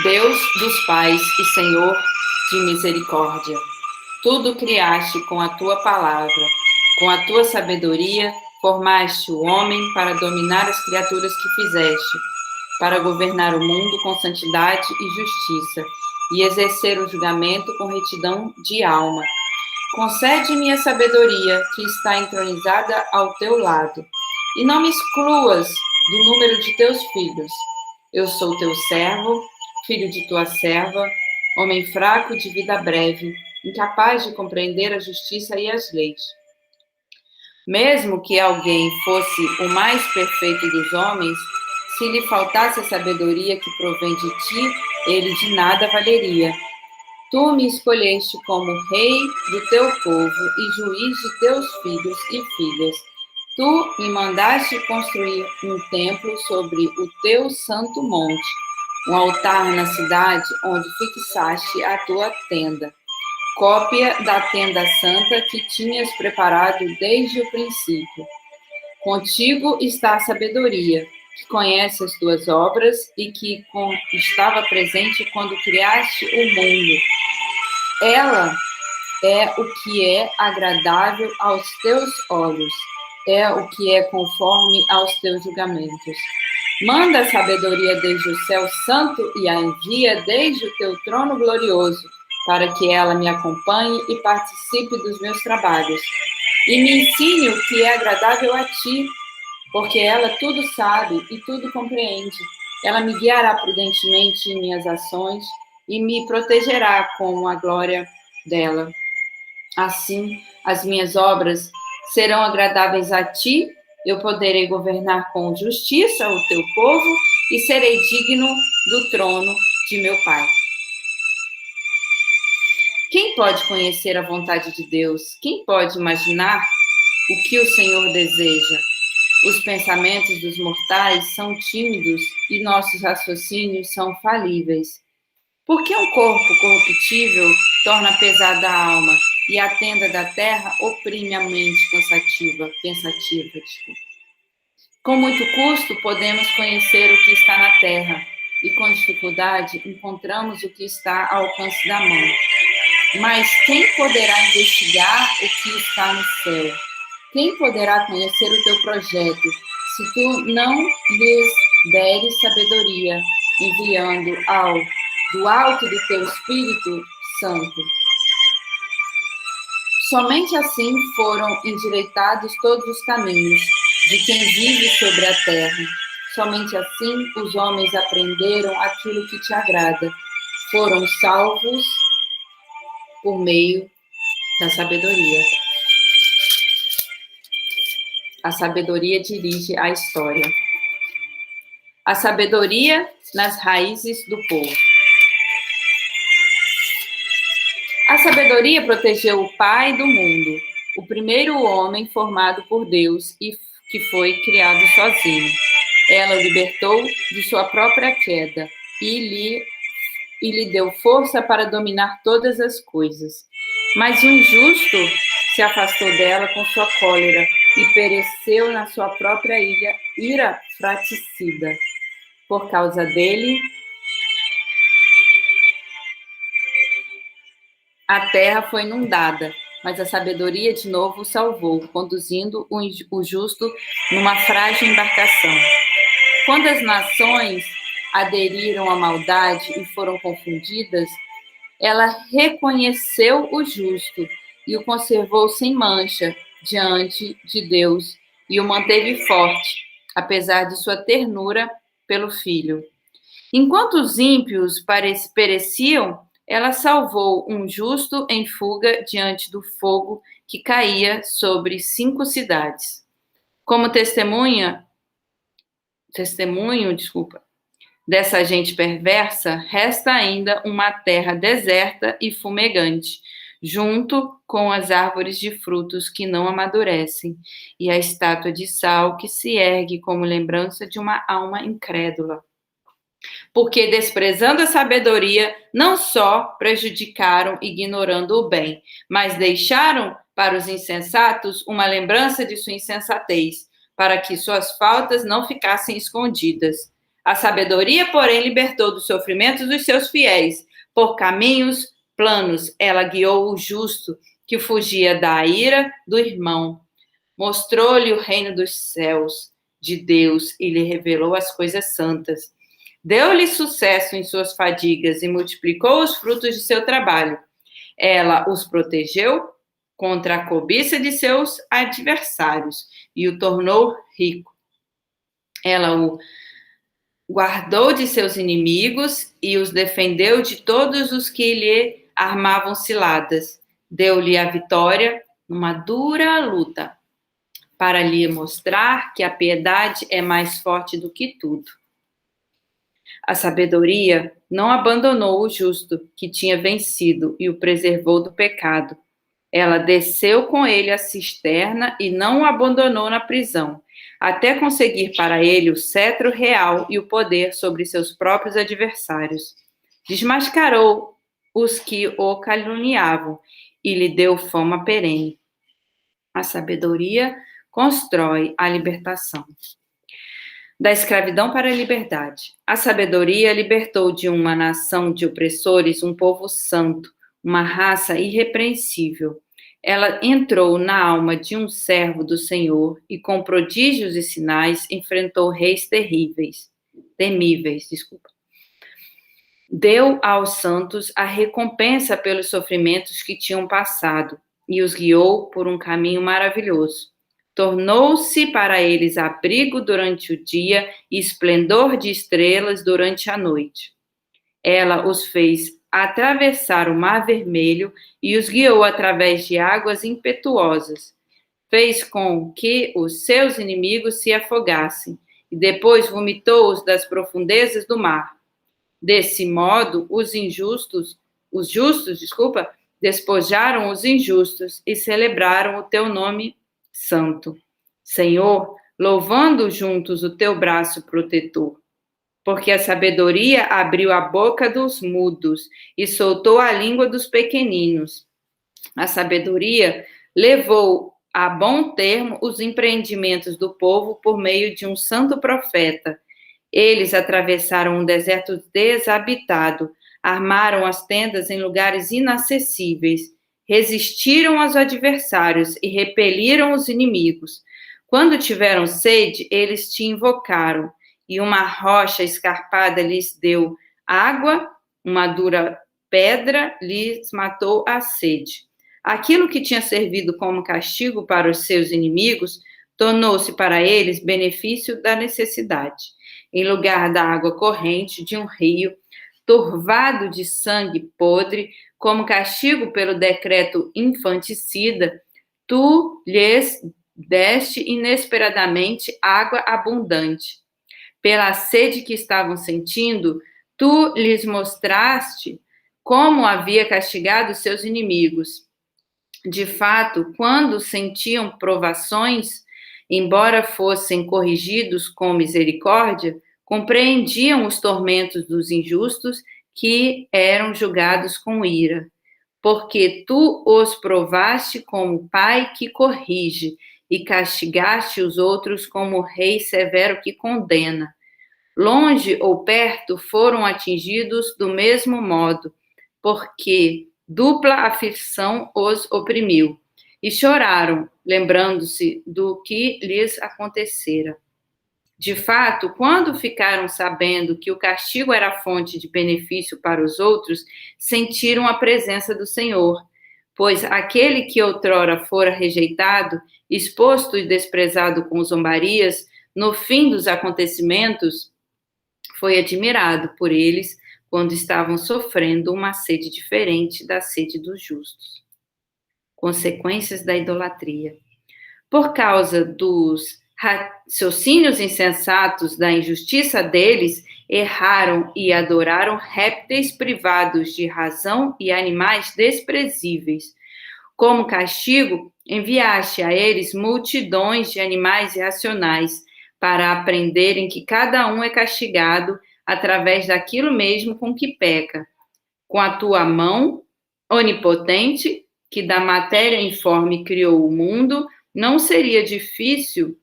Deus dos pais e Senhor de misericórdia, tudo criaste com a tua palavra, com a tua sabedoria formaste o homem para dominar as criaturas que fizeste, para governar o mundo com santidade e justiça, e exercer o julgamento com retidão de alma. Concede-me a sabedoria que está entronizada ao teu lado, e não me excluas do número de teus filhos. Eu sou teu servo, filho de tua serva, homem fraco de vida breve, incapaz de compreender a justiça e as leis. Mesmo que alguém fosse o mais perfeito dos homens, se lhe faltasse a sabedoria que provém de ti, ele de nada valeria. Tu me escolheste como rei do teu povo e juiz de teus filhos e filhas. Tu me mandaste construir um templo sobre o teu santo monte, um altar na cidade onde fixaste a tua tenda, cópia da tenda santa que tinhas preparado desde o princípio. Contigo está a sabedoria, que conhece as tuas obras e que estava presente quando criaste o mundo. Ela é o que é agradável aos teus olhos, é o que é conforme aos teus julgamentos. Manda a sabedoria desde o céu santo e a envia desde o teu trono glorioso, para que ela me acompanhe e participe dos meus trabalhos. E me ensine o que é agradável a ti, porque ela tudo sabe e tudo compreende. Ela me guiará prudentemente em minhas ações e me protegerá com a glória dela. Assim, as minhas obras serão agradáveis a ti, eu poderei governar com justiça o teu povo e serei digno do trono de meu Pai. Quem pode conhecer a vontade de Deus? Quem pode imaginar o que o Senhor deseja? Os pensamentos dos mortais são tímidos e nossos raciocínios são falíveis. Por que um corpo corruptível torna pesada a alma e a tenda da terra oprime a mente pensativa? Com muito custo podemos conhecer o que está na terra e com dificuldade encontramos o que está ao alcance da mão. Mas quem poderá investigar o que está no céu? Quem poderá conhecer o teu projeto, se tu não lhes deres sabedoria, enviando do alto do teu Espírito Santo? Somente assim foram endireitados todos os caminhos de quem vive sobre a terra. Somente assim os homens aprenderam aquilo que te agrada. Foram salvos por meio da sabedoria. A sabedoria dirige a história. A sabedoria nas raízes do povo. A sabedoria protegeu o Pai do mundo, o primeiro homem formado por Deus e que foi criado sozinho. Ela o libertou de sua própria queda e lhe deu força para dominar todas as coisas. Mas o injusto se afastou dela com sua cólera e pereceu na sua própria ira fraticida. Por causa dele, a terra foi inundada, mas a sabedoria de novo o salvou, conduzindo o justo numa frágil embarcação. Quando as nações aderiram à maldade e foram confundidas, ela reconheceu o justo e o conservou sem mancha diante de Deus e o manteve forte, apesar de sua ternura pelo filho. Enquanto os ímpios pereciam, ela salvou um justo em fuga diante do fogo que caía sobre 5 cidades. Como testemunho, dessa gente perversa, resta ainda uma terra deserta e fumegante, junto com as árvores de frutos que não amadurecem, e a estátua de sal que se ergue como lembrança de uma alma incrédula. Porque, desprezando a sabedoria, não só prejudicaram ignorando o bem, mas deixaram para os insensatos uma lembrança de sua insensatez, para que suas faltas não ficassem escondidas. A sabedoria, porém, libertou dos sofrimentos dos seus fiéis. Por caminhos planos, ela guiou o justo, que fugia da ira do irmão. Mostrou-lhe o reino dos céus de Deus e lhe revelou as coisas santas. Deu-lhe sucesso em suas fadigas e multiplicou os frutos de seu trabalho. Ela os protegeu contra a cobiça de seus adversários e o tornou rico. Ela o guardou de seus inimigos e os defendeu de todos os que lhe armavam ciladas. Deu-lhe a vitória numa dura luta, para lhe mostrar que a piedade é mais forte do que tudo. A sabedoria não abandonou o justo, que tinha vencido, e o preservou do pecado. Ela desceu com ele à cisterna e não o abandonou na prisão, até conseguir para ele o cetro real e o poder sobre seus próprios adversários. Desmascarou os que o caluniavam e lhe deu fama perene. A sabedoria constrói a libertação. Da escravidão para a liberdade. A sabedoria libertou de uma nação de opressores um povo santo, uma raça irrepreensível. Ela entrou na alma de um servo do Senhor e com prodígios e sinais enfrentou reis temíveis. Deu aos santos a recompensa pelos sofrimentos que tinham passado e os guiou por um caminho maravilhoso. Tornou-se para eles abrigo durante o dia e esplendor de estrelas durante a noite. Ela os fez atravessar o Mar Vermelho e os guiou através de águas impetuosas. Fez com que os seus inimigos se afogassem e depois vomitou-os das profundezas do mar. Desse modo, os justos, despojaram os injustos e celebraram o teu nome santo. Senhor, louvando juntos o teu braço protetor, porque a sabedoria abriu a boca dos mudos e soltou a língua dos pequeninos. A sabedoria levou a bom termo os empreendimentos do povo por meio de um santo profeta. Eles atravessaram um deserto desabitado, armaram as tendas em lugares inacessíveis, resistiram aos adversários e repeliram os inimigos. Quando tiveram sede, eles te invocaram, e uma rocha escarpada lhes deu água, uma dura pedra lhes matou a sede. Aquilo que tinha servido como castigo para os seus inimigos tornou-se para eles benefício da necessidade. Em lugar da água corrente de um rio, turvado de sangue podre, como castigo pelo decreto infanticida, tu lhes deste inesperadamente água abundante. Pela sede que estavam sentindo, tu lhes mostraste como havia castigado seus inimigos. De fato, quando sentiam provações, embora fossem corrigidos com misericórdia, compreendiam os tormentos dos injustos que eram julgados com ira. Porque tu os provaste como pai que corrige, e castigaste os outros como rei severo que condena. Longe ou perto foram atingidos do mesmo modo, porque dupla aflição os oprimiu, e choraram, lembrando-se do que lhes acontecera. De fato, quando ficaram sabendo que o castigo era fonte de benefício para os outros, sentiram a presença do Senhor, pois aquele que outrora fora rejeitado, exposto e desprezado com zombarias, no fim dos acontecimentos, foi admirado por eles quando estavam sofrendo uma sede diferente da sede dos justos. Consequências da idolatria. Por causa dos raciocínios insensatos da injustiça deles, erraram e adoraram répteis privados de razão e animais desprezíveis. Como castigo, enviaste a eles multidões de animais irracionais, para aprenderem que cada um é castigado através daquilo mesmo com que peca. Com a tua mão onipotente, que da matéria informe criou o mundo, não seria difícil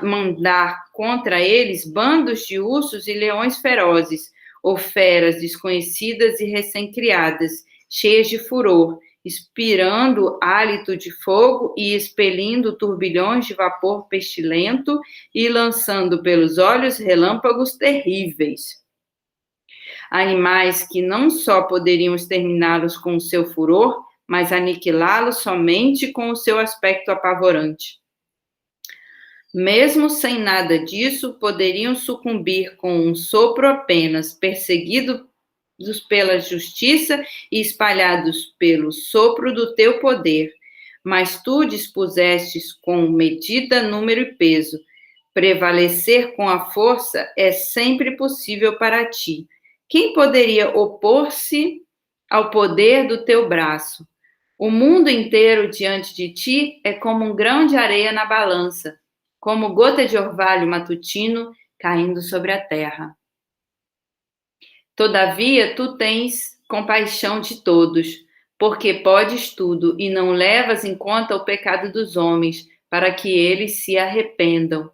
mandar contra eles bandos de ursos e leões ferozes, ou feras desconhecidas e recém-criadas, cheias de furor, expirando hálito de fogo e expelindo turbilhões de vapor pestilento e lançando pelos olhos relâmpagos terríveis. Animais que não só poderiam exterminá-los com o seu furor, mas aniquilá-los somente com o seu aspecto apavorante. Mesmo sem nada disso, poderiam sucumbir com um sopro apenas, perseguidos pela justiça e espalhados pelo sopro do teu poder. Mas tu dispusestes com medida, número e peso. Prevalecer com a força é sempre possível para ti. Quem poderia opor-se ao poder do teu braço? O mundo inteiro diante de ti é como um grão de areia na balança, como gota de orvalho matutino caindo sobre a terra. Todavia, tu tens compaixão de todos, porque podes tudo e não levas em conta o pecado dos homens, para que eles se arrependam.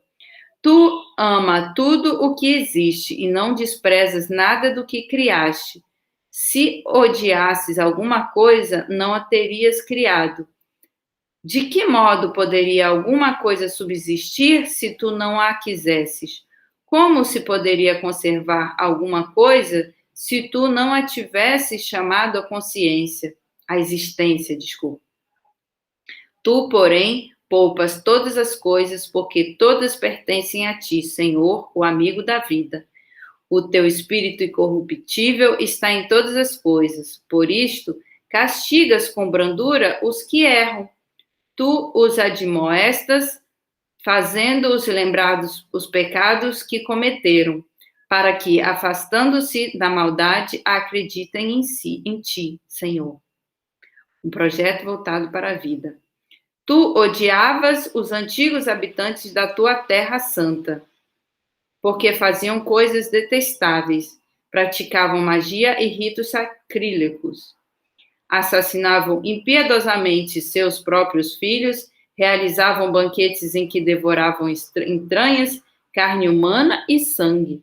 Tu ama tudo o que existe e não desprezas nada do que criaste. Se odiasses alguma coisa, não a terias criado. De que modo poderia alguma coisa subsistir se tu não a quisesses? Como se poderia conservar alguma coisa se tu não a tivesses chamado à consciência, à existência, desculpa? Tu, porém, poupas todas as coisas, porque todas pertencem a ti, Senhor, o amigo da vida. O teu espírito incorruptível está em todas as coisas. Por isto, castigas com brandura os que erram. Tu os admoestas, fazendo-os lembrados os pecados que cometeram, para que, afastando-se da maldade, acreditem em ti, Senhor. Um projeto voltado para a vida. Tu odiavas os antigos habitantes da tua terra santa, porque faziam coisas detestáveis, praticavam magia e ritos sacrílegos, assassinavam impiedosamente seus próprios filhos, realizavam banquetes em que devoravam entranhas, carne humana e sangue.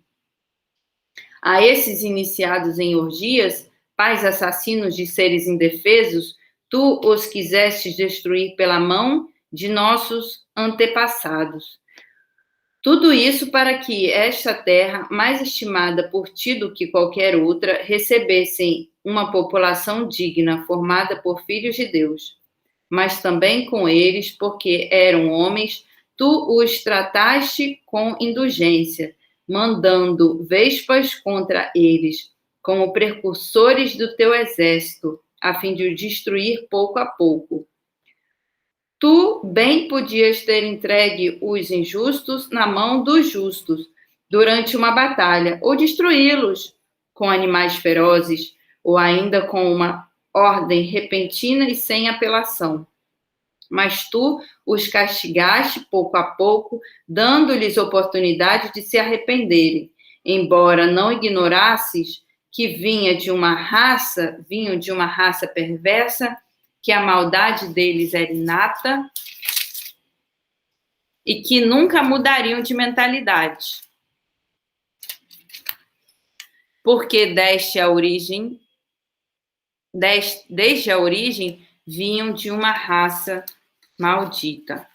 A esses iniciados em orgias, pais assassinos de seres indefesos, tu os quiseste destruir pela mão de nossos antepassados. Tudo isso para que esta terra, mais estimada por ti do que qualquer outra, recebesse uma população digna, formada por filhos de Deus. Mas também com eles, porque eram homens, tu os trataste com indulgência, mandando vespas contra eles, como precursores do teu exército, a fim de o destruir pouco a pouco. Tu bem podias ter entregue os injustos na mão dos justos durante uma batalha, ou destruí-los com animais ferozes, ou ainda com uma ordem repentina e sem apelação. Mas tu os castigaste pouco a pouco, dando-lhes oportunidade de se arrependerem, embora não ignorasses que vinham de uma raça perversa, que a maldade deles era inata e que nunca mudariam de mentalidade. Porque desde a origem vinham de uma raça maldita.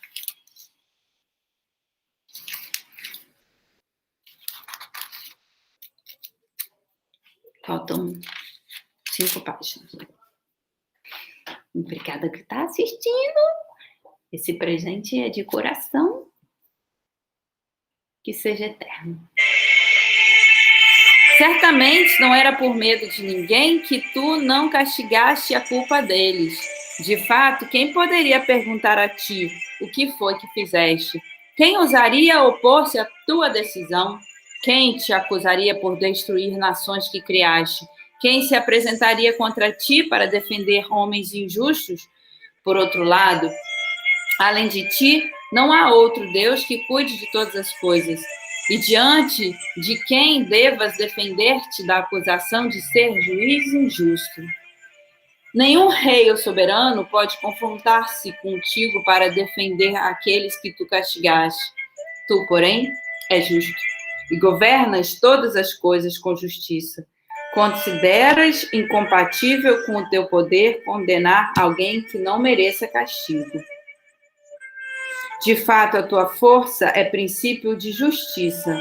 Faltam 5 páginas. Obrigada que está assistindo. Esse presente é de coração. Que seja eterno. Certamente não era por medo de ninguém que tu não castigaste a culpa deles. De fato, quem poderia perguntar a ti o que foi que fizeste? Quem ousaria opor-se à tua decisão? Quem te acusaria por destruir nações que criaste? Quem se apresentaria contra ti para defender homens injustos? Por outro lado, além de ti, não há outro Deus que cuide de todas as coisas. E diante de quem devas defender-te da acusação de ser juiz injusto? Nenhum rei ou soberano pode confrontar-se contigo para defender aqueles que tu castigaste. Tu, porém, és justo e governas todas as coisas com justiça. Consideras incompatível com o teu poder condenar alguém que não mereça castigo. De fato, a tua força é princípio de justiça.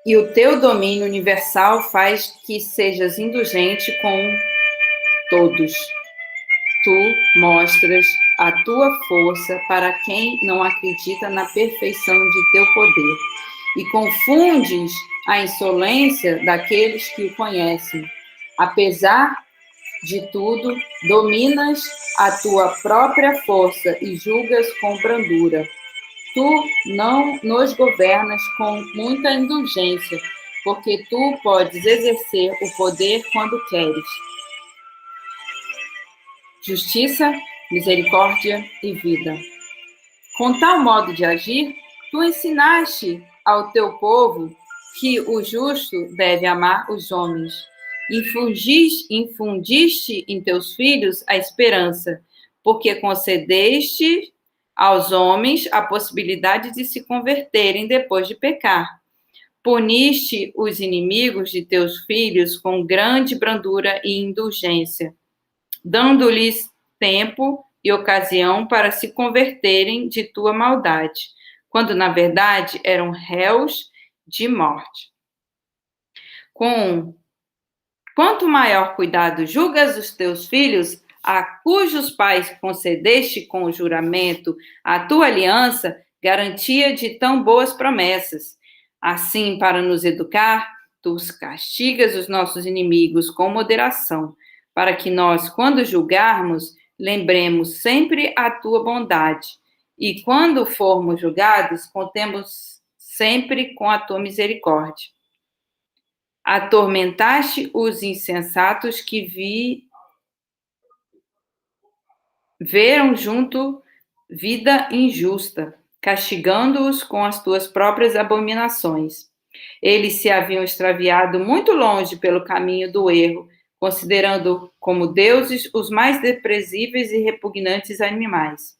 E o teu domínio universal faz que sejas indulgente com todos. Tu mostras a tua força para quem não acredita na perfeição de teu poder e confundes a insolência daqueles que o conhecem. Apesar de tudo, dominas a tua própria força e julgas com brandura. Tu não nos governas com muita indulgência, porque tu podes exercer o poder quando queres. Justiça, misericórdia e vida. Com tal modo de agir, tu ensinaste ao teu povo que o justo deve amar os homens. Infundiste em teus filhos a esperança, porque concedeste aos homens a possibilidade de se converterem depois de pecar. Puniste os inimigos de teus filhos com grande brandura e indulgência, dando-lhes tempo e ocasião para se converterem de tua maldade, quando na verdade eram réus de morte. Com quanto maior cuidado julgas os teus filhos, a cujos pais concedeste com o juramento a tua aliança, garantia de tão boas promessas. Assim, para nos educar, tu castigas os nossos inimigos com moderação, para que nós, quando julgarmos, lembremos sempre a tua bondade, e quando formos julgados, contemos sempre com a tua misericórdia. Atormentaste os insensatos que viram junto vida injusta, castigando-os com as tuas próprias abominações. Eles se haviam extraviado muito longe pelo caminho do erro, considerando como deuses os mais desprezíveis e repugnantes animais,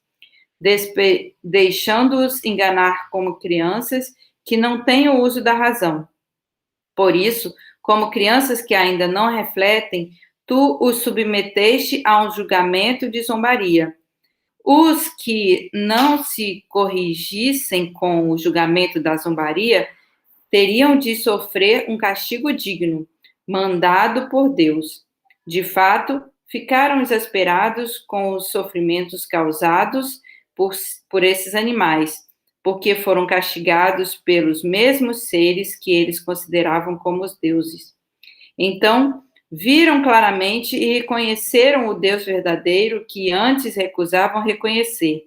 deixando-os enganar como crianças que não têm o uso da razão. Por isso, como crianças que ainda não refletem, tu os submeteste a um julgamento de zombaria. Os que não se corrigissem com o julgamento da zombaria teriam de sofrer um castigo digno, mandado por Deus. De fato, ficaram exasperados com os sofrimentos causados por esses animais, porque foram castigados pelos mesmos seres que eles consideravam como os deuses. Então, viram claramente e reconheceram o Deus verdadeiro que antes recusavam reconhecer.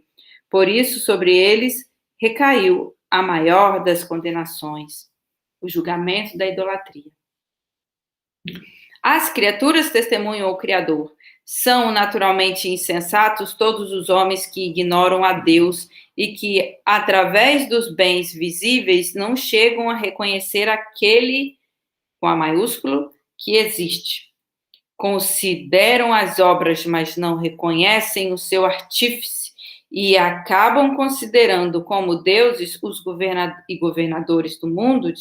Por isso, sobre eles recaiu a maior das condenações, o julgamento da idolatria. As criaturas testemunham o Criador. São naturalmente insensatos todos os homens que ignoram a Deus e que, através dos bens visíveis, não chegam a reconhecer aquele, com A maiúsculo, que existe. Consideram as obras, mas não reconhecem o seu artífice e acabam considerando como deuses os governadores do mundo,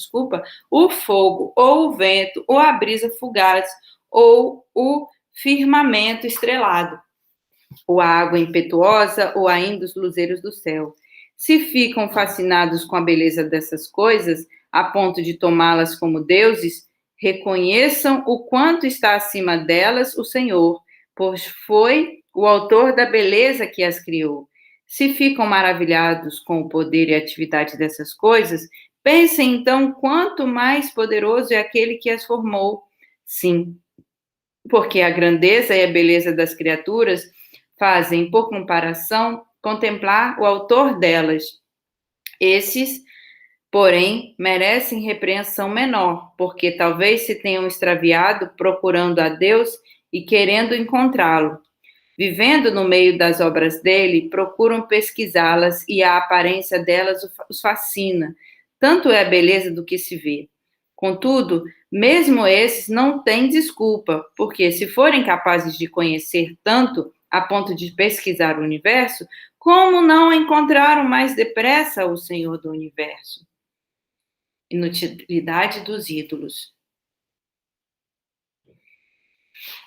o fogo, ou o vento, ou a brisa fugaz, ou o firmamento estrelado, ou a água impetuosa, ou ainda os luzeiros do céu. Se ficam fascinados com a beleza dessas coisas, a ponto de tomá-las como deuses, reconheçam o quanto está acima delas o Senhor, pois foi o autor da beleza que as criou. Se ficam maravilhados com o poder e a atividade dessas coisas, pensem então quanto mais poderoso é aquele que as formou. Sim, porque a grandeza e a beleza das criaturas fazem, por comparação, contemplar o autor delas. Esses, porém, merecem repreensão menor, porque talvez se tenham extraviado procurando a Deus e querendo encontrá-lo. Vivendo no meio das obras dele, procuram pesquisá-las e a aparência delas os fascina. Tanto é a beleza do que se vê. Contudo, mesmo esses não têm desculpa, porque se forem capazes de conhecer tanto a ponto de pesquisar o universo, como não encontraram mais depressa o Senhor do universo? Inutilidade dos ídolos.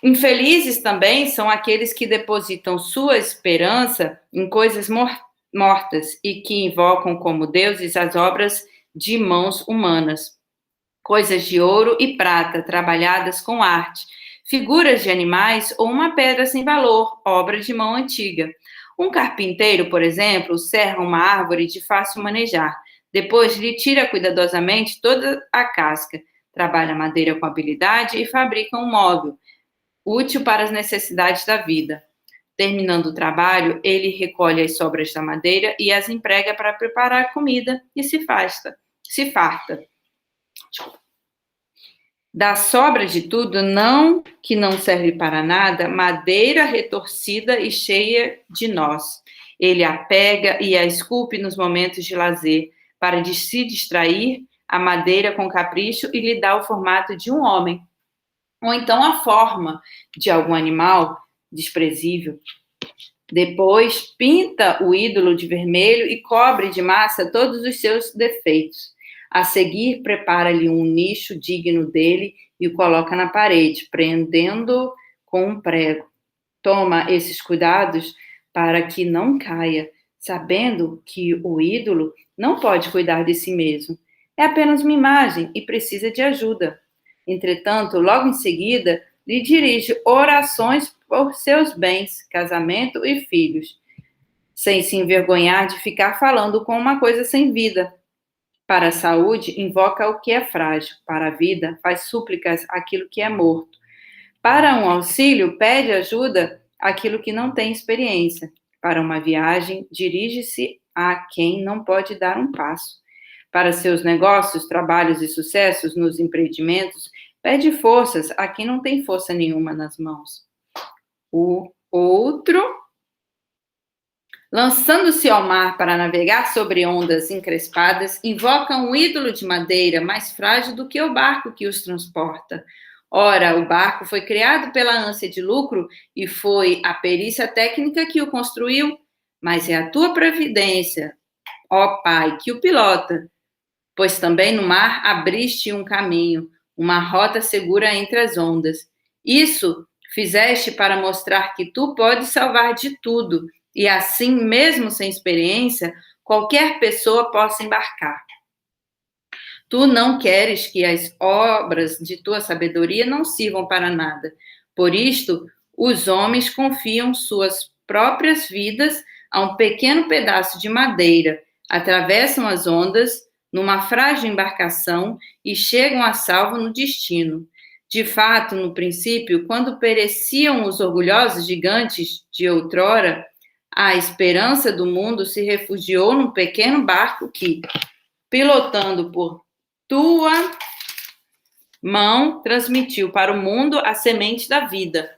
Infelizes também são aqueles que depositam sua esperança em coisas mortas e que invocam como deuses as obras de mãos humanas, coisas de ouro e prata trabalhadas com arte, figuras de animais ou uma pedra sem valor, obra de mão antiga. Um carpinteiro, por exemplo, serra uma árvore de fácil manejar, depois lhe tira cuidadosamente toda a casca, trabalha a madeira com habilidade e fabrica um móvel útil para as necessidades da vida. Terminando o trabalho, ele recolhe as sobras da madeira e as emprega para preparar comida e se farta. Da sobra de tudo, que não serve para nada, madeira retorcida e cheia de nós. Ele a pega e a esculpe nos momentos de lazer, para de se distrair a madeira com capricho e lhe dá o formato de um homem, ou então a forma de algum animal desprezível. Depois, pinta o ídolo de vermelho e cobre de massa todos os seus defeitos. A seguir, prepara-lhe um nicho digno dele e o coloca na parede, prendendo-o com um prego. Toma esses cuidados para que não caia, sabendo que o ídolo não pode cuidar de si mesmo. É apenas uma imagem e precisa de ajuda. Entretanto, logo em seguida, lhe dirige orações por seus bens, casamento e filhos, sem se envergonhar de ficar falando com uma coisa sem vida. Para a saúde, invoca o que é frágil. Para a vida, faz súplicas àquilo que é morto. Para um auxílio, pede ajuda àquilo que não tem experiência. Para uma viagem, dirige-se a quem não pode dar um passo. Para seus negócios, trabalhos e sucessos nos empreendimentos, pede forças a quem não tem força nenhuma nas mãos. O outro, lançando-se ao mar para navegar sobre ondas encrespadas, invoca um ídolo de madeira mais frágil do que o barco que os transporta. Ora, o barco foi criado pela ânsia de lucro e foi a perícia técnica que o construiu, mas é a tua providência, ó Pai, que o pilota. Pois também no mar abriste um caminho, uma rota segura entre as ondas. Isso fizeste para mostrar que tu podes salvar de tudo, e assim, mesmo sem experiência, qualquer pessoa possa embarcar. Tu não queres que as obras de tua sabedoria não sirvam para nada. Por isto, os homens confiam suas próprias vidas a um pequeno pedaço de madeira, atravessam as ondas numa frágil embarcação e chegam a salvo no destino. De fato, no princípio, quando pereciam os orgulhosos gigantes de outrora, a esperança do mundo se refugiou num pequeno barco que, pilotando por tua mão, transmitiu para o mundo a semente da vida.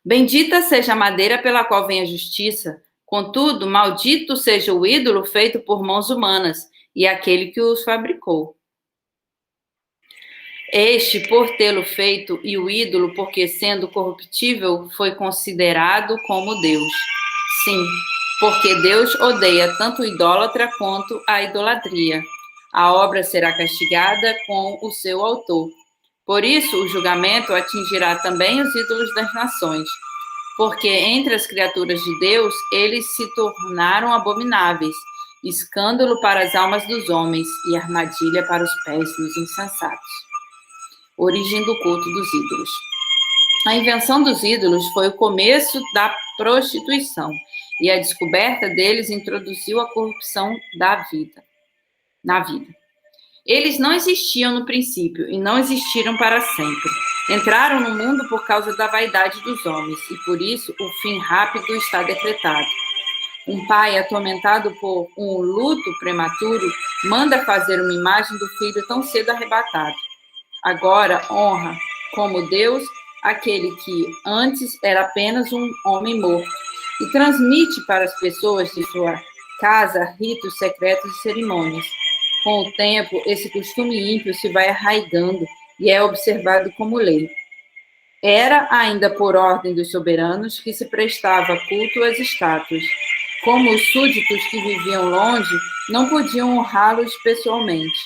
Bendita seja a madeira pela qual vem a justiça, contudo, maldito seja o ídolo feito por mãos humanas e aquele que os fabricou. Este, por tê-lo feito, e o ídolo, porque sendo corruptível, foi considerado como Deus. Sim, porque Deus odeia tanto o idólatra quanto a idolatria. A obra será castigada com o seu autor. Por isso, o julgamento atingirá também os ídolos das nações, porque entre as criaturas de Deus, eles se tornaram abomináveis, escândalo para as almas dos homens e armadilha para os pés dos insensatos. Origem do culto dos ídolos. A invenção dos ídolos foi o começo da prostituição, e a descoberta deles introduziu a corrupção na vida. Eles não existiam no princípio e não existiram para sempre. Entraram no mundo por causa da vaidade dos homens, e por isso o fim rápido está decretado. Um pai atormentado por um luto prematuro manda fazer uma imagem do filho tão cedo arrebatado. Agora honra como Deus aquele que antes era apenas um homem morto e transmite para as pessoas de sua casa ritos secretos e cerimônias. Com o tempo, esse costume ímpio se vai arraigando e é observado como lei. Era ainda por ordem dos soberanos que se prestava culto às estátuas. Como os súditos que viviam longe não podiam honrá-los pessoalmente,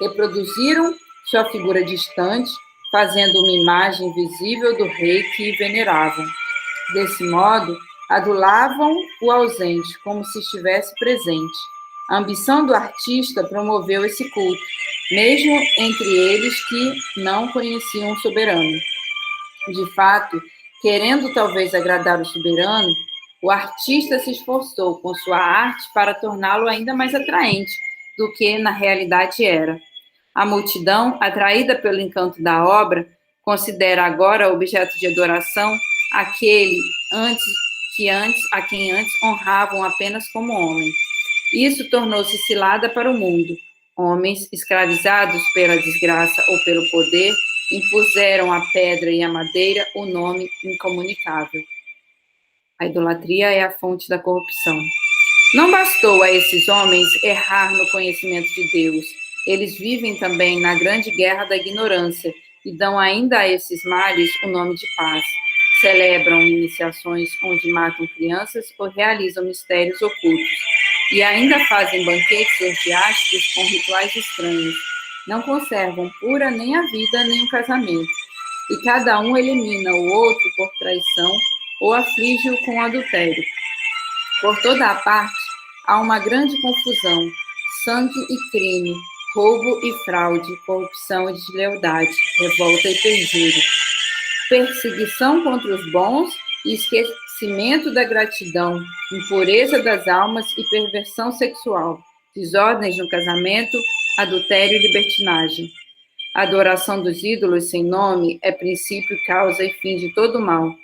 reproduziram sua figura distante, fazendo uma imagem visível do rei que veneravam. Desse modo, adulavam o ausente como se estivesse presente. A ambição do artista promoveu esse culto, mesmo entre eles que não conheciam o soberano. De fato, querendo talvez agradar o soberano, o artista se esforçou com sua arte para torná-lo ainda mais atraente do que na realidade era. A multidão, atraída pelo encanto da obra, considera agora objeto de adoração aquele a quem antes honravam apenas como homem. Isso tornou-se cilada para o mundo. Homens, escravizados pela desgraça ou pelo poder, impuseram à pedra e à madeira o nome incomunicável. A idolatria é a fonte da corrupção. Não bastou a esses homens errar no conhecimento de Deus. Eles vivem também na grande guerra da ignorância e dão ainda a esses males o nome de paz. Celebram iniciações onde matam crianças ou realizam mistérios ocultos. E ainda fazem banquetes orgiásticos com rituais estranhos. Não conservam pura nem a vida nem o casamento. E cada um elimina o outro por traição ou aflige-o com adultério. Por toda a parte, há uma grande confusão, sangue e crime, roubo e fraude, corrupção e deslealdade, revolta e perjúrio, perseguição contra os bons e esquecimento da gratidão, impureza das almas e perversão sexual, desordens no casamento, adultério e libertinagem. A adoração dos ídolos sem nome é princípio, causa e fim de todo mal.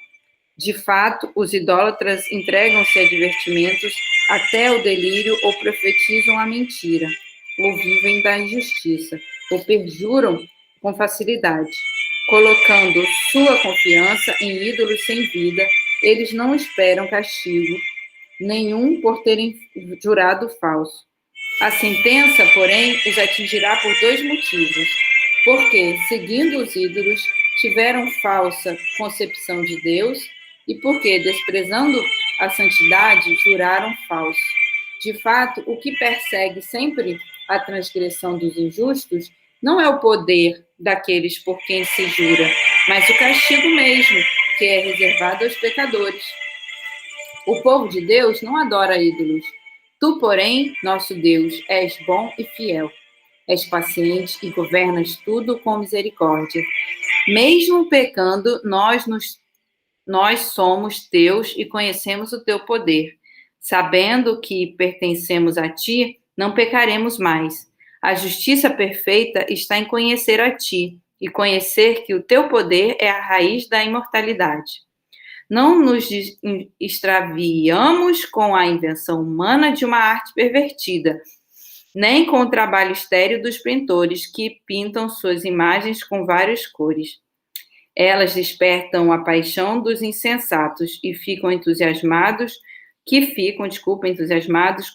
De fato, os idólatras entregam-se a divertimentos até o delírio ou profetizam a mentira, ou vivem da injustiça, ou perjuram com facilidade. Colocando sua confiança em ídolos sem vida, eles não esperam castigo nenhum por terem jurado falso. A sentença, porém, os atingirá por dois motivos. Porque, seguindo os ídolos, tiveram falsa concepção de Deus e porque, desprezando a santidade, juraram falso. De fato, o que persegue sempre a transgressão dos injustos não é o poder daqueles por quem se jura, mas o castigo mesmo, que é reservado aos pecadores. O povo de Deus não adora ídolos. Tu, porém, nosso Deus, és bom e fiel. És paciente e governas tudo com misericórdia. Mesmo pecando, nós somos teus e conhecemos o teu poder. Sabendo que pertencemos a ti, não pecaremos mais. A justiça perfeita está em conhecer a ti e conhecer que o teu poder é a raiz da imortalidade. Não nos extraviamos com a invenção humana de uma arte pervertida, nem com o trabalho estéril dos pintores que pintam suas imagens com várias cores. Elas despertam a paixão dos insensatos e entusiasmados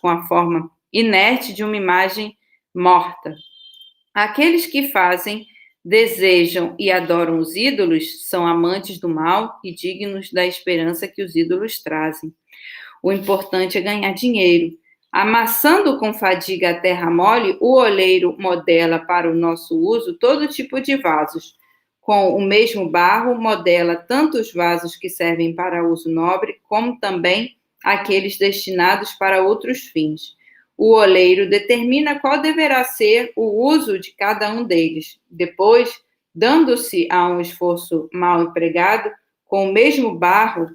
com a forma inerte de uma imagem morta. Aqueles que fazem, desejam e adoram os ídolos são amantes do mal e dignos da esperança que os ídolos trazem. O importante é ganhar dinheiro. Amassando com fadiga a terra mole, o oleiro modela para o nosso uso todo tipo de vasos. Com o mesmo barro, modela tanto os vasos que servem para uso nobre, como também aqueles destinados para outros fins. O oleiro determina qual deverá ser o uso de cada um deles. Depois, dando-se a um esforço mal empregado, com o mesmo barro,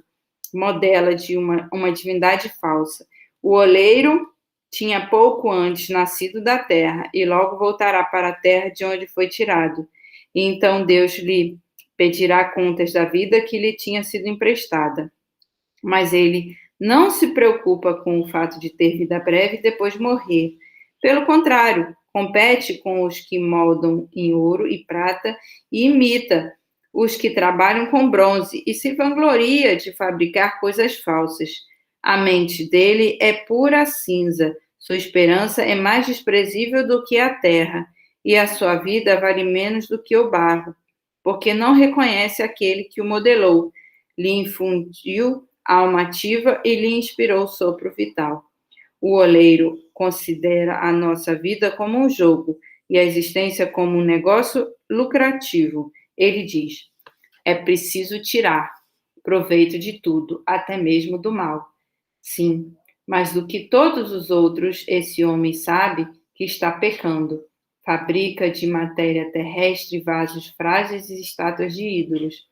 modela de uma divindade falsa. O oleiro tinha pouco antes nascido da terra e logo voltará para a terra de onde foi tirado. E então Deus lhe pedirá contas da vida que lhe tinha sido emprestada. Mas ele não se preocupa com o fato de ter vida breve e depois morrer. Pelo contrário, compete com os que moldam em ouro e prata e imita os que trabalham com bronze e se vangloria de fabricar coisas falsas. A mente dele é pura cinza, sua esperança é mais desprezível do que a terra, e a sua vida vale menos do que o barro, porque não reconhece aquele que o modelou, lhe infundiu alma ativa e lhe inspirou sopro vital. O oleiro considera a nossa vida como um jogo e a existência como um negócio lucrativo. Ele diz: é preciso tirar proveito de tudo, até mesmo do mal. Sim, mas do que todos os outros, esse homem sabe que está pecando. Fabrica de matéria terrestre vasos frágeis e estátuas de ídolos.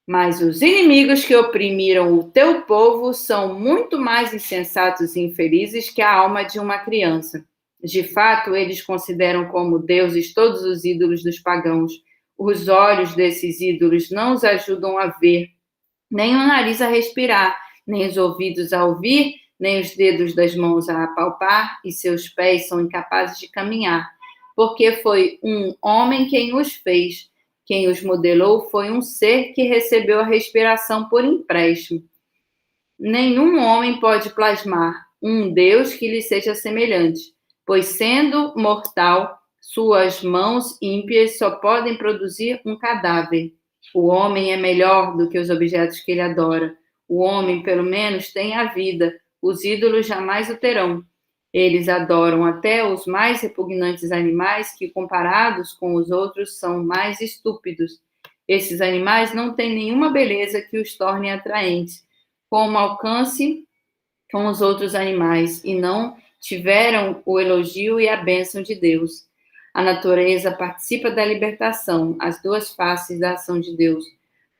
Mas os inimigos que oprimiram o teu povo são muito mais insensatos e infelizes que a alma de uma criança. De fato, eles consideram como deuses todos os ídolos dos pagãos. Os olhos desses ídolos não os ajudam a ver, nem o nariz a respirar, nem os ouvidos a ouvir, nem os dedos das mãos a apalpar, e seus pés são incapazes de caminhar, porque foi um homem quem os fez. Quem os modelou foi um ser que recebeu a respiração por empréstimo. Nenhum homem pode plasmar um Deus que lhe seja semelhante, pois, sendo mortal, suas mãos ímpias só podem produzir um cadáver. O homem é melhor do que os objetos que ele adora. O homem, pelo menos, tem a vida. Os ídolos jamais o terão. Eles adoram até os mais repugnantes animais que, comparados com os outros, são mais estúpidos. Esses animais não têm nenhuma beleza que os torne atraentes, como alcance com os outros animais, e não tiveram o elogio e a bênção de Deus. A natureza participa da libertação, as duas faces da ação de Deus.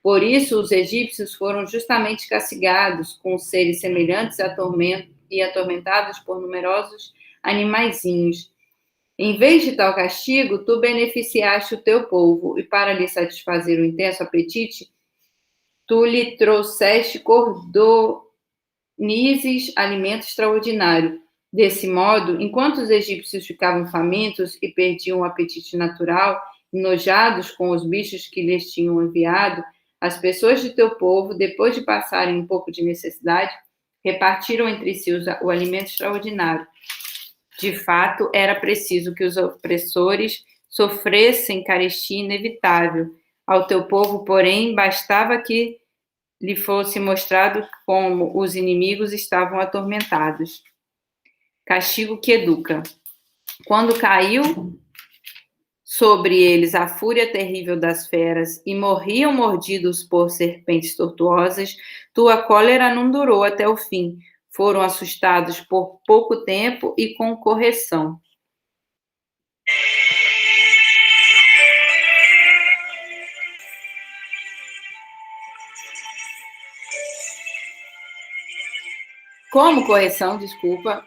Por isso, os egípcios foram justamente castigados com seres semelhantes a tormento e atormentados por numerosos animaizinhos. Em vez de tal castigo, tu beneficiaste o teu povo, e para lhe satisfazer o intenso apetite, tu lhe trouxeste cordonizes, alimento extraordinário. Desse modo, enquanto os egípcios ficavam famintos e perdiam o apetite natural, enojados com os bichos que lhes tinham enviado, as pessoas de teu povo, depois de passarem um pouco de necessidade, repartiram entre si o alimento extraordinário. De fato, era preciso que os opressores sofressem carestia inevitável. Ao teu povo, porém, bastava que lhe fosse mostrado como os inimigos estavam atormentados. Castigo que educa. Quando caiu sobre eles a fúria terrível das feras e morriam mordidos por serpentes tortuosas, tua cólera não durou até o fim. Foram assustados por pouco tempo e com correção. como correção, desculpa,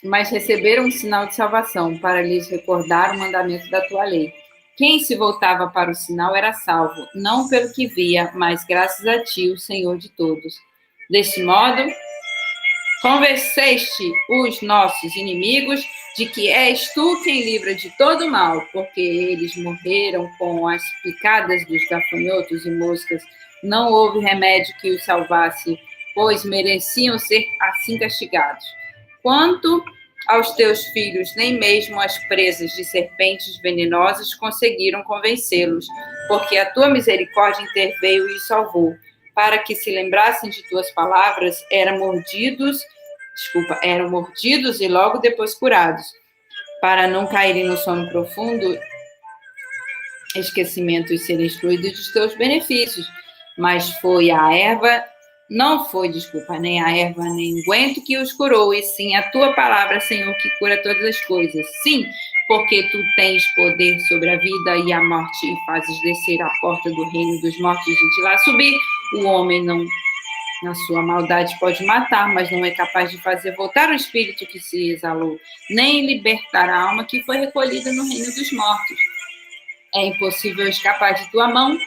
mas receberam um sinal de salvação para lhes recordar o mandamento da tua lei. Quem se voltava para o sinal era salvo, não pelo que via, mas graças a ti, o Senhor de todos. Deste modo, convenceste os nossos inimigos de que és tu quem livra de todo mal, porque eles morreram com as picadas dos gafanhotos e moscas. Não houve remédio que os salvasse, pois mereciam ser assim castigados. Quanto aos teus filhos, nem mesmo as presas de serpentes venenosas conseguiram convencê-los, porque a tua misericórdia interveio e os salvou. Para que se lembrassem de tuas palavras, eram mordidos e logo depois curados. Para não caírem no sono profundo, esquecimento e serem excluídos dos teus benefícios. Mas nem a erva, nem o unguento que os curou, e sim a tua palavra, Senhor, que cura todas as coisas. Sim, porque tu tens poder sobre a vida e a morte, e fazes descer a porta do reino dos mortos e de lá subir. O homem não, na sua maldade, pode matar, mas não é capaz de fazer voltar o espírito que se exalou, nem libertar a alma que foi recolhida no reino dos mortos. É impossível escapar de tua mão.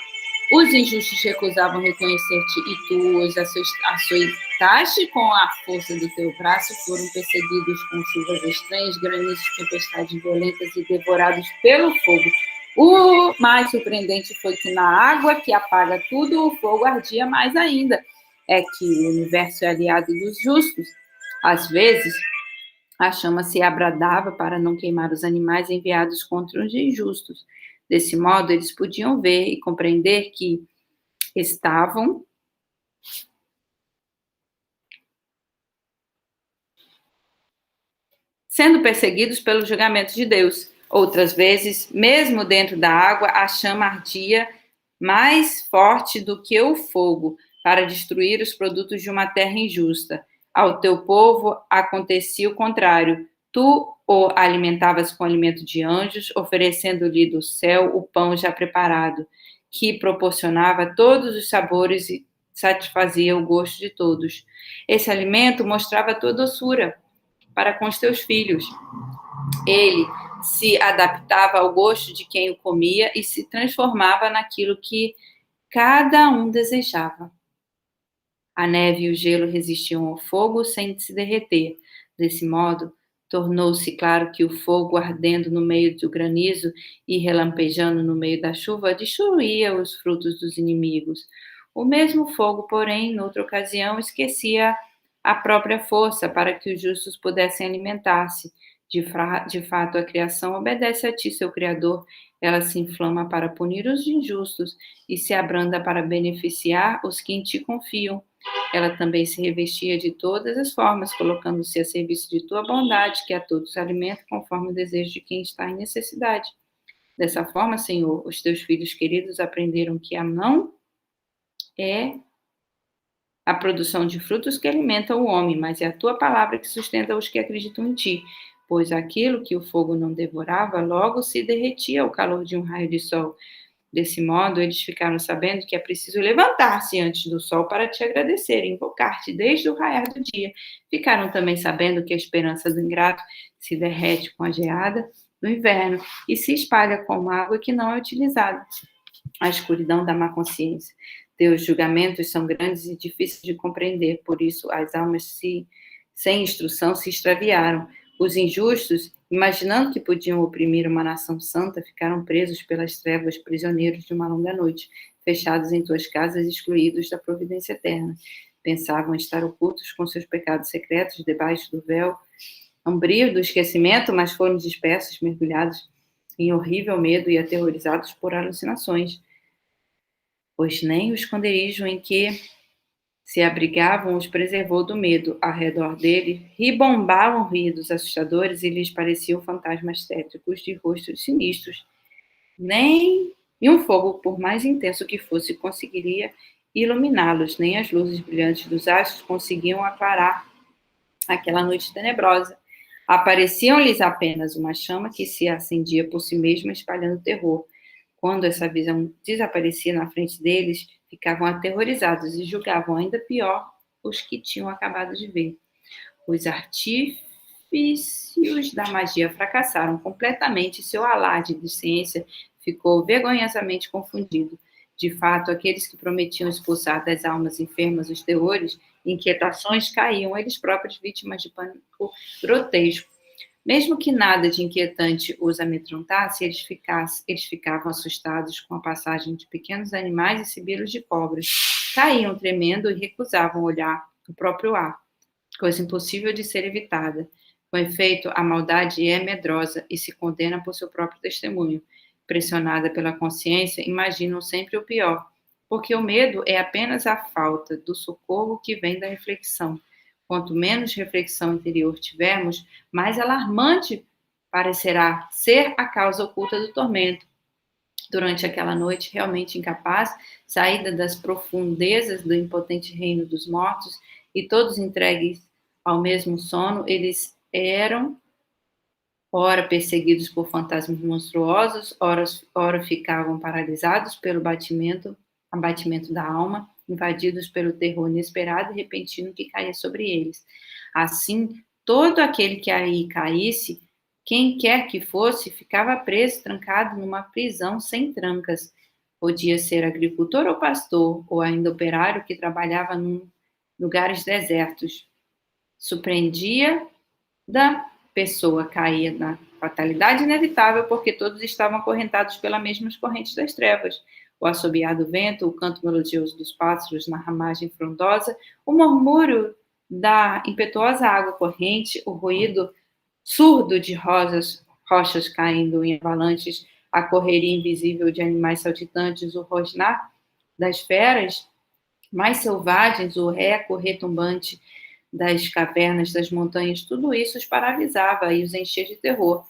Os injustos recusavam reconhecer-te e tu os açoitaste com a força do teu braço, foram perseguidos com chuvas estranhas, granizo, tempestades violentas e devorados pelo fogo. O mais surpreendente foi que na água que apaga tudo, o fogo ardia mais ainda. É que o universo é aliado dos justos. Às vezes, a chama se abradava para não queimar os animais enviados contra os injustos. Desse modo, eles podiam ver e compreender que estavam sendo perseguidos pelo julgamento de Deus. Outras vezes, mesmo dentro da água, a chama ardia mais forte do que o fogo para destruir os produtos de uma terra injusta. Ao teu povo acontecia o contrário. Tu o alimentavas com alimento de anjos, oferecendo-lhe do céu o pão já preparado, que proporcionava todos os sabores e satisfazia o gosto de todos. Esse alimento mostrava a tua doçura para com os teus filhos. Ele se adaptava ao gosto de quem o comia e se transformava naquilo que cada um desejava. A neve e o gelo resistiam ao fogo sem se derreter. Desse modo, tornou-se claro que o fogo ardendo no meio do granizo e relampejando no meio da chuva destruía os frutos dos inimigos. O mesmo fogo, porém, noutra ocasião, esquecia a própria força para que os justos pudessem alimentar-se. De fato, a criação obedece a ti, seu Criador. Ela se inflama para punir os injustos e se abranda para beneficiar os que em ti confiam. Ela também se revestia de todas as formas, colocando-se a serviço de tua bondade, que a todos alimenta conforme o desejo de quem está em necessidade. Dessa forma, Senhor, os teus filhos queridos aprenderam que a não é a produção de frutos que alimenta o homem, mas é a tua palavra que sustenta os que acreditam em ti. Pois aquilo que o fogo não devorava, logo se derretia ao calor de um raio de sol. Desse modo, eles ficaram sabendo que é preciso levantar-se antes do sol para te agradecer e invocar-te desde o raiar do dia. Ficaram também sabendo que a esperança do ingrato se derrete com a geada do inverno e se espalha como água que não é utilizada. A escuridão da má consciência. Teus julgamentos são grandes e difíceis de compreender, por isso as almas sem instrução se extraviaram. Os injustos, imaginando que podiam oprimir uma nação santa, ficaram presos pelas trevas, prisioneiros de uma longa noite, fechados em tuas casas, excluídos da providência eterna. Pensavam estar ocultos com seus pecados secretos debaixo do véu sombrio do esquecimento, mas foram dispersos, mergulhados em horrível medo e aterrorizados por alucinações. Pois nem o esconderijo em que se abrigavam os preservou do medo. Ao redor dele ribombavam ruídos assustadores e lhes pareciam fantasmas tétricos de rostos sinistros. Nem um fogo, por mais intenso que fosse, conseguiria iluminá-los, nem as luzes brilhantes dos astros conseguiam aclarar aquela noite tenebrosa. Apareciam-lhes apenas uma chama que se acendia por si mesma, espalhando terror. Quando essa visão desaparecia na frente deles, ficavam aterrorizados e julgavam ainda pior os que tinham acabado de ver. Os artifícios da magia fracassaram completamente e seu alarde de ciência ficou vergonhosamente confundido. De fato, aqueles que prometiam expulsar das almas enfermas os terrores e inquietações caíam eles próprios vítimas de pânico grotesco. Mesmo que nada de inquietante os amedrontasse, eles ficavam assustados com a passagem de pequenos animais e sibilos de cobras. Caíam tremendo e recusavam olhar o próprio ar, coisa impossível de ser evitada. Com efeito, a maldade é medrosa e se condena por seu próprio testemunho. Pressionada pela consciência, imaginam sempre o pior, porque o medo é apenas a falta do socorro que vem da reflexão. Quanto menos reflexão interior tivermos, mais alarmante parecerá ser a causa oculta do tormento. Durante aquela noite, realmente incapaz, saída das profundezas do impotente reino dos mortos, e todos entregues ao mesmo sono, eles eram ora perseguidos por fantasmas monstruosos, ora ficavam paralisados pelo abatimento da alma, invadidos pelo terror inesperado e repentino que caía sobre eles. Assim, todo aquele que aí caísse, quem quer que fosse, ficava preso, trancado numa prisão sem trancas. Podia ser agricultor ou pastor, ou ainda operário que trabalhava em lugares desertos. Surpreendia da pessoa caía na fatalidade inevitável, porque todos estavam acorrentados pelas mesmas correntes das trevas. O assobiar do vento, o canto melodioso dos pássaros na ramagem frondosa, o murmúrio da impetuosa água corrente, o ruído surdo de rochas caindo em avalanches, a correria invisível de animais saltitantes, o rosnar das feras mais selvagens, o eco retumbante das cavernas, das montanhas, tudo isso os paralisava e os enchia de terror.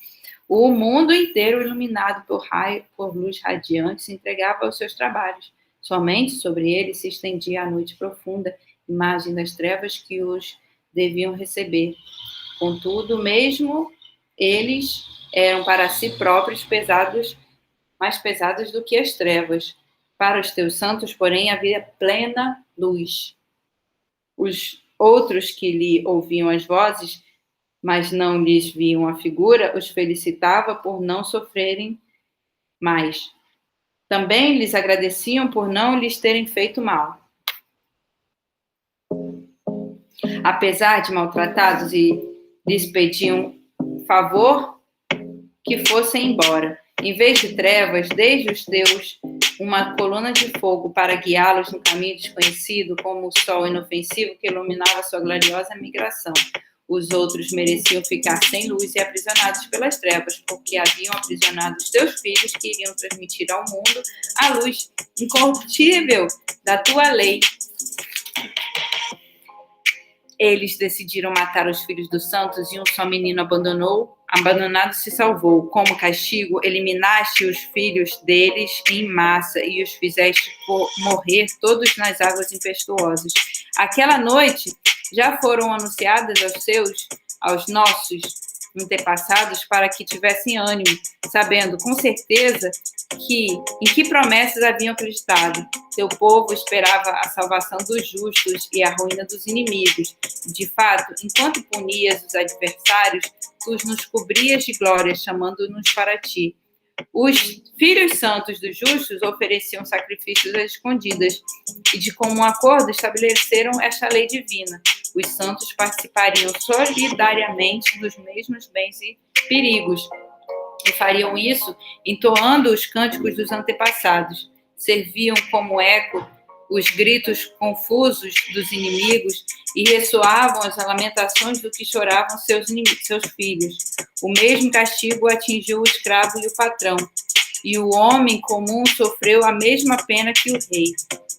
O mundo inteiro, iluminado por luz radiante, se entregava aos seus trabalhos. Somente sobre ele se estendia a noite profunda, imagem das trevas que os deviam receber. Contudo, mesmo eles eram para si próprios mais pesados do que as trevas. Para os teus santos, porém, havia plena luz. Os outros que lhe ouviam as vozes, mas não lhes viam a figura, os felicitava por não sofrerem mais. Também lhes agradeciam por não lhes terem feito mal. Apesar de maltratados, e lhes pediam favor que fossem embora. Em vez de trevas, desde os teus, uma coluna de fogo para guiá-los no caminho desconhecido, como o sol inofensivo que iluminava sua gloriosa migração. Os outros mereciam ficar sem luz e aprisionados pelas trevas, porque haviam aprisionado os teus filhos que iriam transmitir ao mundo a luz incorruptível da tua lei. Eles decidiram matar os filhos dos santos e um só menino abandonado se salvou. Como castigo, eliminaste os filhos deles em massa e os fizeste morrer todos nas águas impetuosas. Aquela noite já foram anunciadas aos nossos antepassados para que tivessem ânimo, sabendo com certeza em que promessas haviam acreditado. Teu povo esperava a salvação dos justos e a ruína dos inimigos. De fato, enquanto punias os adversários, tu nos cobrias de glória, chamando-nos para ti. Os filhos santos dos justos ofereciam sacrifícios às escondidas e, de comum acordo, estabeleceram esta lei divina. Os santos participariam solidariamente dos mesmos bens e perigos, e fariam isso entoando os cânticos dos antepassados. Serviam como eco os gritos confusos dos inimigos e ressoavam as lamentações do que choravam seus filhos. O mesmo castigo atingiu o escravo e o patrão, e o homem comum sofreu a mesma pena que o rei.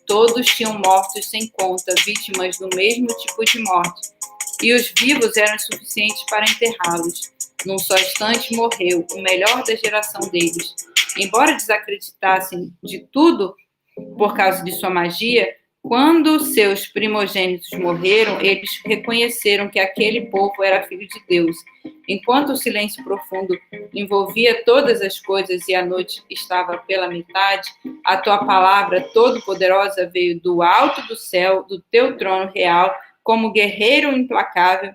Todos tinham mortos sem conta, vítimas do mesmo tipo de morte, e os vivos eram suficientes para enterrá-los. Num só instante morreu o melhor da geração deles. Embora desacreditassem de tudo por causa de sua magia, quando seus primogênitos morreram, eles reconheceram que aquele povo era filho de Deus. Enquanto o silêncio profundo envolvia todas as coisas e a noite estava pela metade, a tua palavra todo-poderosa veio do alto do céu, do teu trono real, como guerreiro implacável,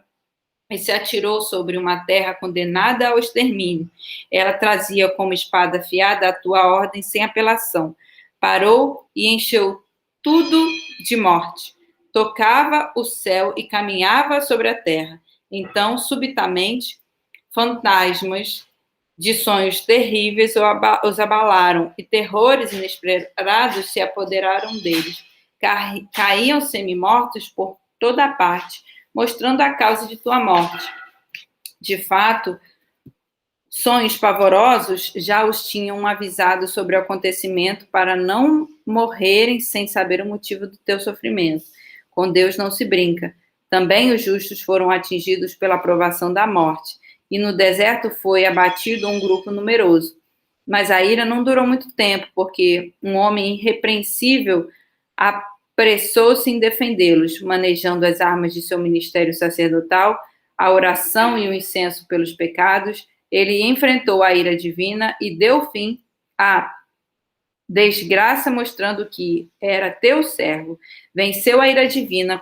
e se atirou sobre uma terra condenada ao extermínio. Ela trazia como espada afiada a tua ordem sem apelação. Parou e encheu tudo de morte. Tocava o céu e caminhava sobre a terra. Então, subitamente, fantasmas de sonhos terríveis os abalaram e terrores inesperados se apoderaram deles. Caíam semi-mortos por toda a parte, mostrando a causa de tua morte. De fato, sonhos pavorosos já os tinham avisado sobre o acontecimento para não morrerem sem saber o motivo do teu sofrimento. Com Deus não se brinca. Também os justos foram atingidos pela provação da morte, e no deserto foi abatido um grupo numeroso. Mas a ira não durou muito tempo, porque um homem irrepreensível apressou-se em defendê-los, manejando as armas de seu ministério sacerdotal, a oração e o incenso pelos pecados. Ele enfrentou a ira divina e deu fim à desgraça, mostrando que era teu servo. Venceu a ira divina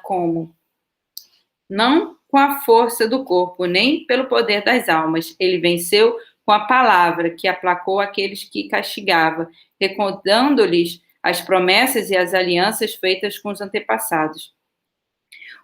não com a força do corpo, nem pelo poder das almas. Ele venceu com a palavra, que aplacou aqueles que castigava, recordando-lhes as promessas e as alianças feitas com os antepassados.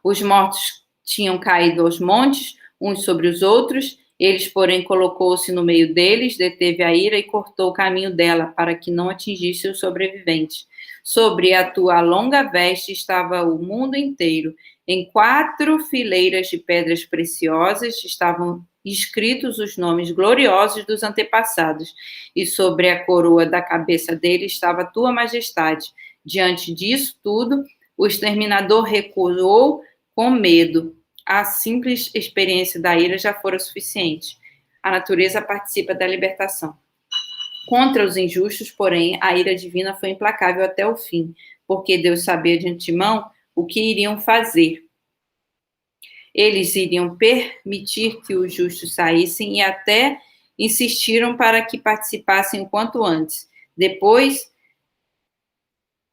Os mortos tinham caído aos montes, uns sobre os outros. Eles, porém, colocou-se no meio deles, deteve a ira e cortou o caminho dela, para que não atingisse os sobreviventes. Sobre a tua longa veste estava o mundo inteiro. Em 4 fileiras de pedras preciosas estavam escritos os nomes gloriosos dos antepassados, e sobre a coroa da cabeça dele estava a tua majestade. Diante disso tudo, o exterminador recuou com medo. A simples experiência da ira já fora suficiente. A natureza participa da libertação. Contra os injustos, porém, a ira divina foi implacável até o fim, porque Deus sabia de antemão o que iriam fazer. Eles iriam permitir que os justos saíssem e até insistiram para que participassem o quanto antes. Depois,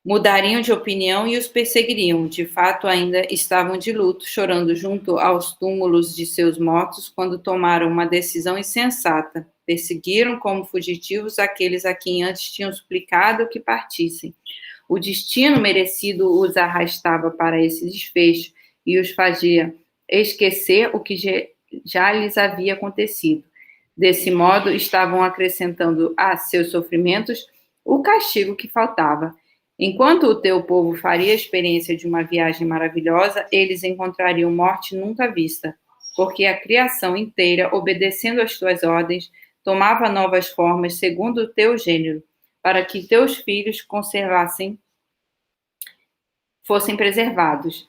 mudariam de opinião e os perseguiriam. De fato, ainda estavam de luto, chorando junto aos túmulos de seus mortos, quando tomaram uma decisão insensata. Perseguiram como fugitivos aqueles a quem antes tinham suplicado que partissem. O destino merecido os arrastava para esse desfecho e os fazia esquecer o que já lhes havia acontecido. Desse modo, estavam acrescentando a seus sofrimentos o castigo que faltava. Enquanto o teu povo faria a experiência de uma viagem maravilhosa, eles encontrariam morte nunca vista, porque a criação inteira, obedecendo às tuas ordens, tomava novas formas segundo o teu gênero, para que teus filhos fossem preservados.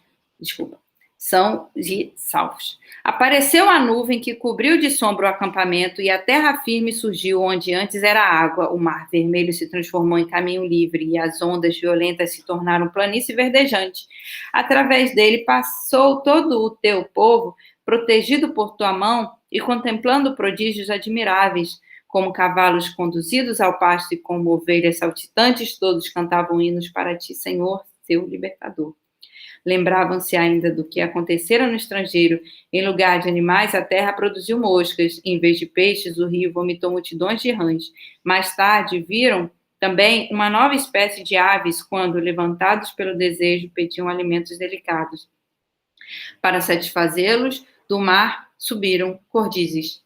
São e salvos. Apareceu a nuvem que cobriu de sombra o acampamento e a terra firme surgiu onde antes era água. O mar vermelho se transformou em caminho livre e as ondas violentas se tornaram planície verdejante. Através dele passou todo o teu povo, protegido por tua mão e contemplando prodígios admiráveis. Como cavalos conduzidos ao pasto e como ovelhas saltitantes, todos cantavam hinos para ti, Senhor, seu libertador. Lembravam-se ainda do que acontecera no estrangeiro. Em lugar de animais, a terra produziu moscas. Em vez de peixes, o rio vomitou multidões de rãs. Mais tarde, viram também uma nova espécie de aves, quando, levantados pelo desejo, pediam alimentos delicados. Para satisfazê-los, do mar subiram cordizes.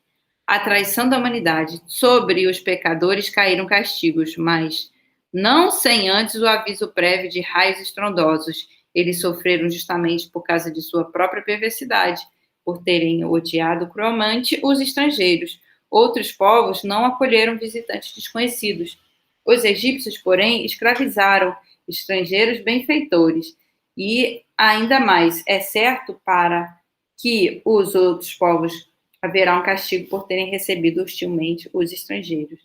A traição da humanidade. Sobre os pecadores caíram castigos, mas não sem antes o aviso prévio de raios estrondosos. Eles sofreram justamente por causa de sua própria perversidade, por terem odiado cruelmente os estrangeiros. Outros povos não acolheram visitantes desconhecidos. Os egípcios, porém, escravizaram estrangeiros benfeitores. E ainda mais, é certo para que os outros povos haverá um castigo por terem recebido hostilmente os estrangeiros.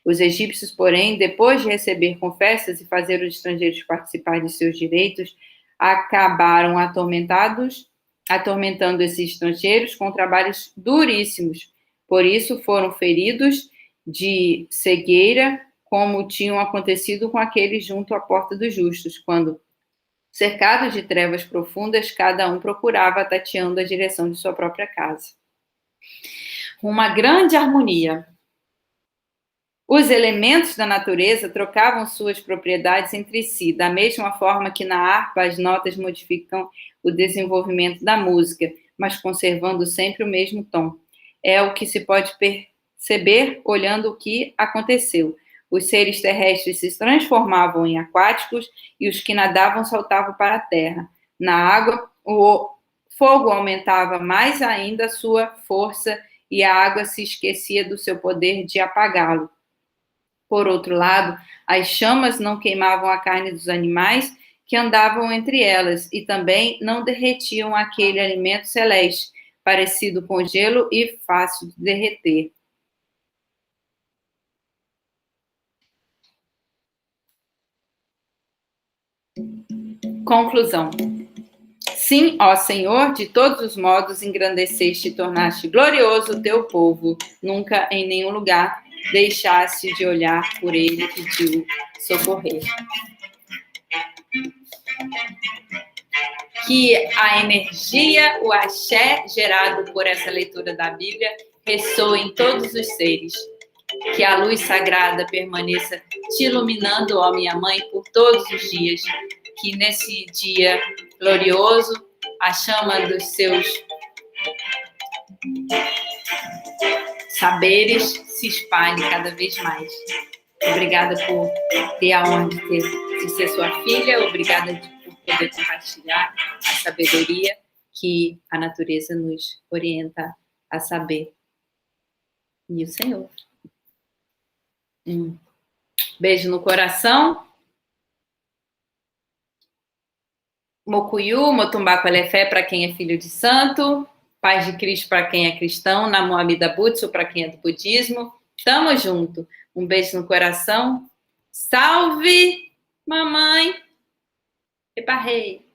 Os egípcios, porém, depois de receber confessas e fazer os estrangeiros participar de seus direitos, acabaram atormentando esses estrangeiros com trabalhos duríssimos. Por isso foram feridos de cegueira, como tinham acontecido com aqueles junto à porta dos justos, quando Cercados de trevas profundas, cada um procurava tateando a direção de sua própria casa. Uma grande harmonia. Os elementos da natureza trocavam suas propriedades entre si, da mesma forma que na harpa as notas modificam o desenvolvimento da música, mas conservando sempre o mesmo tom. É o que se pode perceber olhando o que aconteceu. Os seres terrestres se transformavam em aquáticos e os que nadavam saltavam para a terra. Na água, o fogo aumentava mais ainda a sua força e a água se esquecia do seu poder de apagá-lo. Por outro lado, as chamas não queimavam a carne dos animais que andavam entre elas e também não derretiam aquele alimento celeste, parecido com gelo e fácil de derreter. Conclusão. Sim, ó Senhor, de todos os modos engrandeceste e tornaste glorioso o teu povo. Nunca em nenhum lugar deixaste de olhar por ele e de o socorrer. Que a energia, o axé gerado por essa leitura da Bíblia ressoe em todos os seres. Que a luz sagrada permaneça te iluminando, ó minha mãe, por todos os dias. Que nesse dia glorioso a chama dos seus saberes se espalhe cada vez mais. Obrigada por ter a honra de ser sua filha, obrigada por poder compartilhar a sabedoria que a natureza nos orienta a saber. E o Senhor. Beijo no coração. Mokuyu, Motumbá Quelefé para quem é filho de santo, Paz de Cristo para quem é cristão, Namo Amida Butsu para quem é do budismo. Tamo junto. Um beijo no coração. Salve, mamãe. Epa, rei.